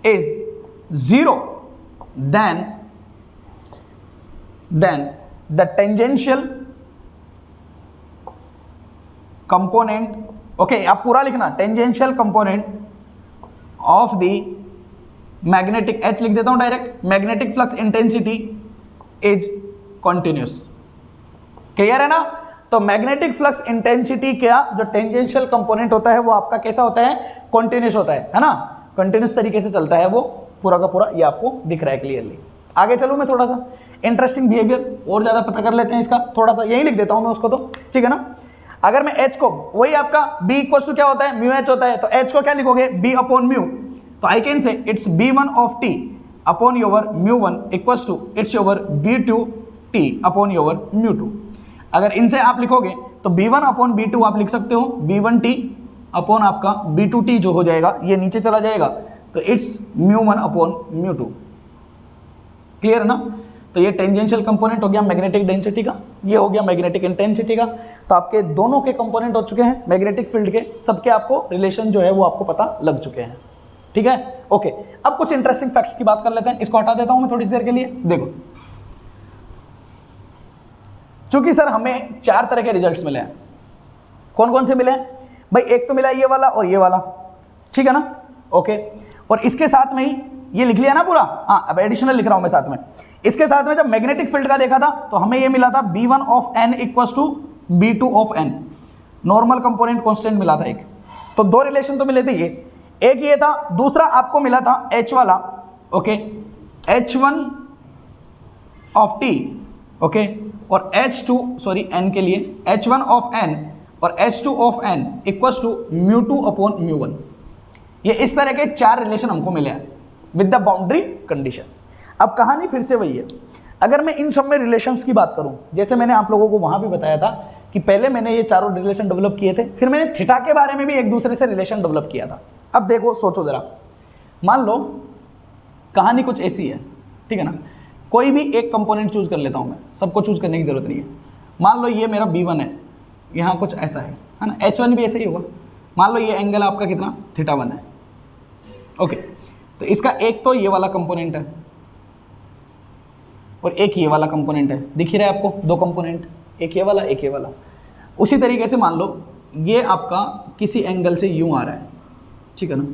is 0 then the tangential component, okay आप पूरा लिखना, tangential component of the magnetic, H लिख देता हूं direct, magnetic flux intensity is continuous. Clear है ना? तो मैग्नेटिक फ्लक्स इंटेंसिटी का जो टेंजेंशियल कंपोनेंट होता है वो आपका कैसा होता है? कॉन्टिन्यूस होता है ना, कंटिन्यूस तरीके से चलता है वो पूरा का पूरा, ये आपको दिख रहा है क्लियरली। आगे चलूं मैं थोड़ा सा इंटरेस्टिंग बिहेवियर और ज्यादा पता कर लेते हैं इसका, थोड़ा सा यही लिख देता हूं मैं उसको, तो ठीक है ना। अगर मैं H को, वही आपका B इक्वल्स टू क्या होता है? म्यू H होता है, तो H को क्या लिखोगे? B upon mu. तो I can say it's B1 of T upon your mu one equals to it's your B2T upon your mu two. अगर इनसे आप लिखोगे तो B1 अपॉन B2 आप लिख सकते हो B1T अपॉन आपका B2T जो हो जाएगा, ये नीचे चला जाएगा, तो इट्स म्यू1 अपॉन म्यू2। क्लियर ना? तो ये टेंजेंशियल कंपोनेंट हो गया मैग्नेटिक डेंसिटी का, ये हो गया मैग्नेटिक इंटेंसिटी का। तो आपके दोनों के कंपोनेंट हो चुके हैं मैग्नेटिक फील्ड के, सबके आपको रिलेशन जो है वो आपको पता लग चुके हैं, ठीक है। ओके, अब कुछ इंटरेस्टिंग फैक्ट्स की बात कर लेते हैं, इसको हटा देता हूं मैं थोड़ी सी देर के लिए। देखो, चूंकि सर हमें 4 तरह के रिजल्ट्स मिले हैं, कौन कौन से मिले हैं भाई? एक तो मिला ये वाला और ये वाला, ठीक है ना, ओके। और इसके साथ में ही ये लिख लिया ना पूरा, हाँ अब एडिशनल लिख रहा हूं मैं साथ में। इसके साथ में जब मैग्नेटिक फील्ड का देखा था तो हमें ये मिला था B1 of n equals to B2 of n, normal component constant मिला था एक। तो 2 रिलेशन तो मिले थे, ये एक ये था, दूसरा आपको मिला था H वाला, okay, H1 of T, okay, और H2 सॉरी n के लिए H1 ऑफ n और H2 of n equals to mu two upon mu one. ये इस तरह के 4 रिलेशन हमको मिले हैं विद द बाउंड्री कंडीशन। अब कहानी फिर से वही है, अगर मैं इन सब में रिलेशंस की बात करूं, जैसे मैंने आप लोगों को वहां भी बताया था कि पहले मैंने ये चारों रिलेशन डेवलप किए थे, फिर मैंने थीटा के बारे में भी एक दूसरे से रिलेशन डेवलप किया था। अब देखो, सोचो जरा, मान लो कहानी कुछ ऐसी है, ठीक है ना। कोई भी एक कंपोनेंट चूज कर लेता हूँ मैं, सबको चूज करने की जरूरत नहीं है। मान लो ये मेरा B1 है, यहाँ कुछ ऐसा है ना, H1 भी ऐसा ही होगा। मान लो ये एंगल आपका कितना θ1 है, ओके। तो इसका एक तो ये वाला कंपोनेंट है और एक ये वाला कंपोनेंट है, दिख ही रहा है आपको, दो कंपोनेंट, एक ये वाला एक ये वाला। उसी तरीके से मान लो ये आपका किसी एंगल से यूं आ रहा है, ठीक है ना,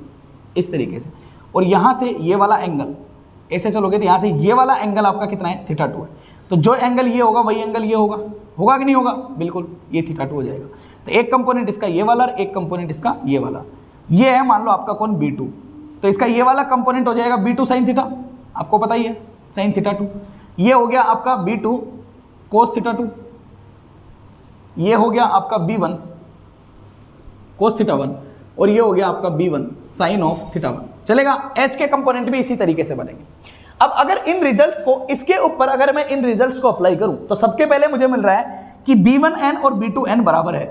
इस तरीके से, और यहाँ से ये वाला एंगल ऐसे चलोगे तो यहाँ से ये वाला एंगल आपका कितना है θ2 है। तो जो एंगल ये होगा वही एंगल ये होगा, होगा कि नहीं होगा, बिल्कुल, ये θ2 हो जाएगा। तो एक कंपोनेंट इसका ये वाला और एक कंपोनेंट इसका ये वाला, ये है मान लो आपका कौन B2, तो इसका ये वाला कंपोनेंट हो जाएगा B2 sin θ, आपको पता ही है sin θ2। ये हो गया आपका B2 cos θ2, ये हो गया आपका B1 cos θ1, और ये हो गया आपका B1 sin of θ1। चलेगा। H के कंपोनेंट भी इसी तरीके से बनेंगे। अब अगर इन रिजल्ट्स को इसके ऊपर अगर मैं इन रिजल्ट्स को अप्लाई करूं तो सबके पहले मुझे मिल रहा है कि B1n और B2n बराबर है,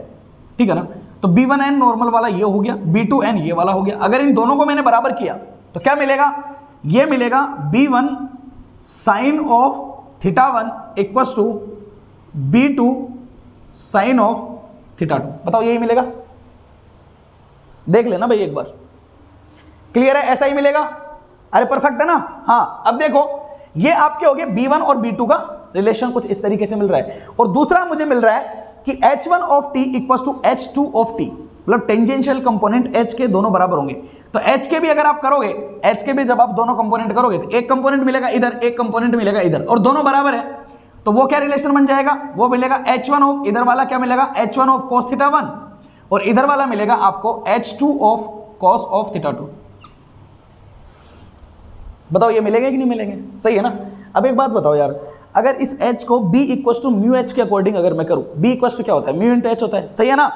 ठीक है ना। तो B1n नॉर्मल वाला ये हो गया, B2n ये वाला हो गया। अगर इन दोनों को मैंने बराबर किया तो क्या मिलेगा, ये मिलेगा B1 sin of θ1 equals to B2 sin of θ2। बताओ यही मिलेगा, देख लेना भाई एक बार, क्लियर है, ऐसा ही मिलेगा। अरे परफेक्ट है ना। हाँ, अब देखो ये आपके हो गए B1 और B2 का रिलेशन कुछ इस तरीके से मिल रहा है, और दूसरा मुझे मिल रहा है कि H1 of t equals to H2 of t, मतलब टेंजेंशियल कंपोनेंट H के दोनों बराबर होंगे। तो H के भी अगर आप करोगे, H के भी जब आप दोनों कंपोनेंट करोगे तो एक कंपोनेंट मिलेगा इधर, एक कंपोनेंट मिलेगा इधर, और दोनों बराबर है, तो वो क्या रिलेशन बन जाएगा, वो मिलेगा H1 ऑफ, इधर वाला क्या मिलेगा H1 ऑफ cos θ1, और इधर वाला मिलेगा आपको H2 ऑफ cos ऑफ θ2। बताओ ये मिलेंगे कि नहीं मिलेंगे, सही है ना। अब एक बात बताओ यार, अगर इस H को B equals to mu H के अकॉर्डिंग अगर मैं करूं, B इक्वल्स टू क्या होता है, म्यू इंटू H होता है, सही है ना।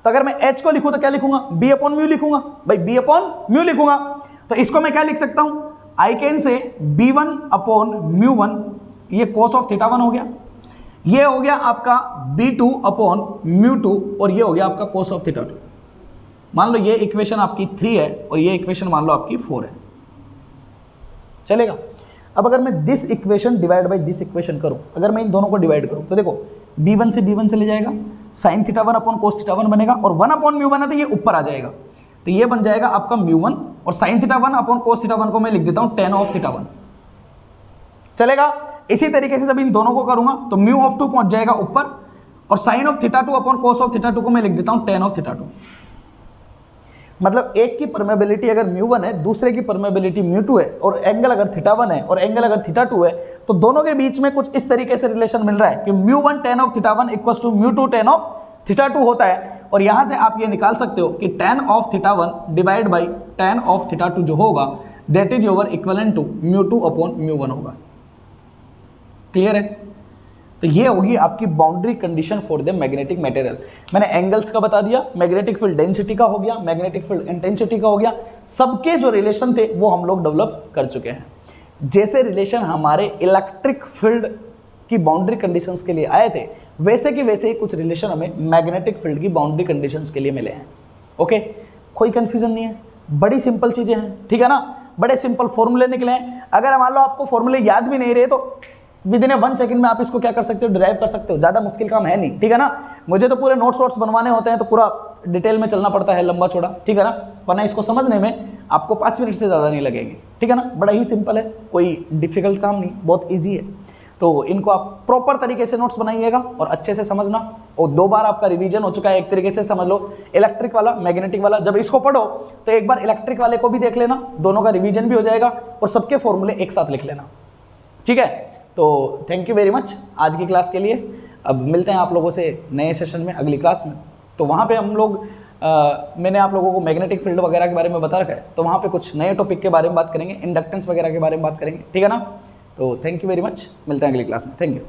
तो अगर मैं H को लिखूं तो क्या लिखूंगा, B अपॉन म्यू लिखूंगा, भाई B अपॉन म्यू लिखूंगा। तो इसको मैं क्या लिख सकता हूं, आई कैन से B1 अपॉन म्यू1, ये cos ऑफ θ1 हो गया, ये हो गया आपका B2 अपॉन म्यू2, और ये हो गया आपका cos ऑफ θ2। मान लो ये इक्वेशन आपकी 3 है और ये इक्वेशन मान लो आपकी 4 है, चलेगा। अब अगर मैं this equation divide by this equation करूं, अगर मैं इन दोनों को डिवाइड करूं तो देखो B1 से B1 चले जाएगा, sin θ1 अपॉन cos θ1 बनेगा, और 1 अपॉन म्यू1 है तो ये ऊपर आ जाएगा, तो ये बन जाएगा आपका म्यू1, और sin θ1 अपॉन cos θ1 को मैं लिख देता हूं tan ऑफ θ1, चलेगा। इसी तरीके से जब इन दोनों को करूंगा तो म्यू ऑफ 2 पहुंच जाएगा ऊपर, और sin of θ2 upon cos of θ2 को मैं लिख देता हूं tan ऑफ θ2। मतलब एक की परमेबिलिटी अगर म्यू1 है, दूसरे की परमेबिलिटी म्यू2 है, और एंगल अगर θ1 है और एंगल अगर θ2 है, तो दोनों के बीच में कुछ इस तरीके से रिलेशन मिल रहा है कि mu one tan of θ1 equals to mu two tan of θ2 होता है। और यहां से आप ये निकाल सकते हो कि tan of θ1 divide by tan of θ2 जो होगा that is your equivalent to mu two upon mu one होगा। क्लियर है। तो ये होगी आपकी boundary condition for the magnetic material. मैंने एंगल्स का बता दिया, मैग्नेटिक फील्ड डेंसिटी का हो गया, मैग्नेटिक फील्ड इंटेंसिटी का हो गया, सबके जो रिलेशन थे वो हम लोग डेवलप कर चुके हैं। जैसे रिलेशन हमारे इलेक्ट्रिक फील्ड की बाउंड्री कंडीशंस के लिए आए थे, वैसे कि वैसे ही कुछ रिलेशन हमें मैग्नेटिक फील्ड की बाउंड्री कंडीशंस के लिए मिले हैं। ओके, कोई कंफ्यूजन नहीं है, बड़ी सिंपल चीजें हैं, ठीक है ना। बड़े सिंपल फॉर्मूले निकले हैं। अगर मान लो आपको फॉर्मूले याद भी नहीं रहे तो विद इन 1 सेकंड में आप इसको क्या कर सकते हो, डिराइव कर सकते हो। ज़्यादा मुश्किल काम है नहीं, ठीक है ना। मुझे तो पूरे नोट्स वोट्स बनवाने होते हैं तो पूरा डिटेल में चलना पड़ता है, लंबा चौड़ा, ठीक है ना। वरना इसको समझने में आपको 5 मिनट से ज़्यादा नहीं लगेंगे, ठीक है ना। बड़ा ही सिंपल है, कोई डिफिकल्ट काम नहीं, बहुत ईजी है। तो इनको आप प्रॉपर तरीके से नोट्स बनाइएगा और अच्छे से समझना। और 2 बार आपका रिवीजन हो चुका है, एक तरीके से समझ लो, इलेक्ट्रिक वाला, मैग्नेटिक वाला। जब इसको पढ़ो तो एक बार इलेक्ट्रिक वाले को भी देख लेना, दोनों का रिवीजन भी हो जाएगा और सबके फॉर्मूले एक साथ लिख लेना, ठीक है। तो थैंक यू वेरी मच आज की क्लास के लिए। अब मिलते हैं आप लोगों से नए सेशन में, अगली क्लास में। तो वहाँ पे हम लोग मैंने आप लोगों को मैग्नेटिक फील्ड वगैरह के बारे में बता रखा है, तो वहाँ पे कुछ नए टॉपिक के बारे में बात करेंगे, इंडक्टेंस वगैरह के बारे में बात करेंगे, ठीक है ना। तो थैंक यू वेरी मच, मिलते हैं अगली क्लास में। Thank you.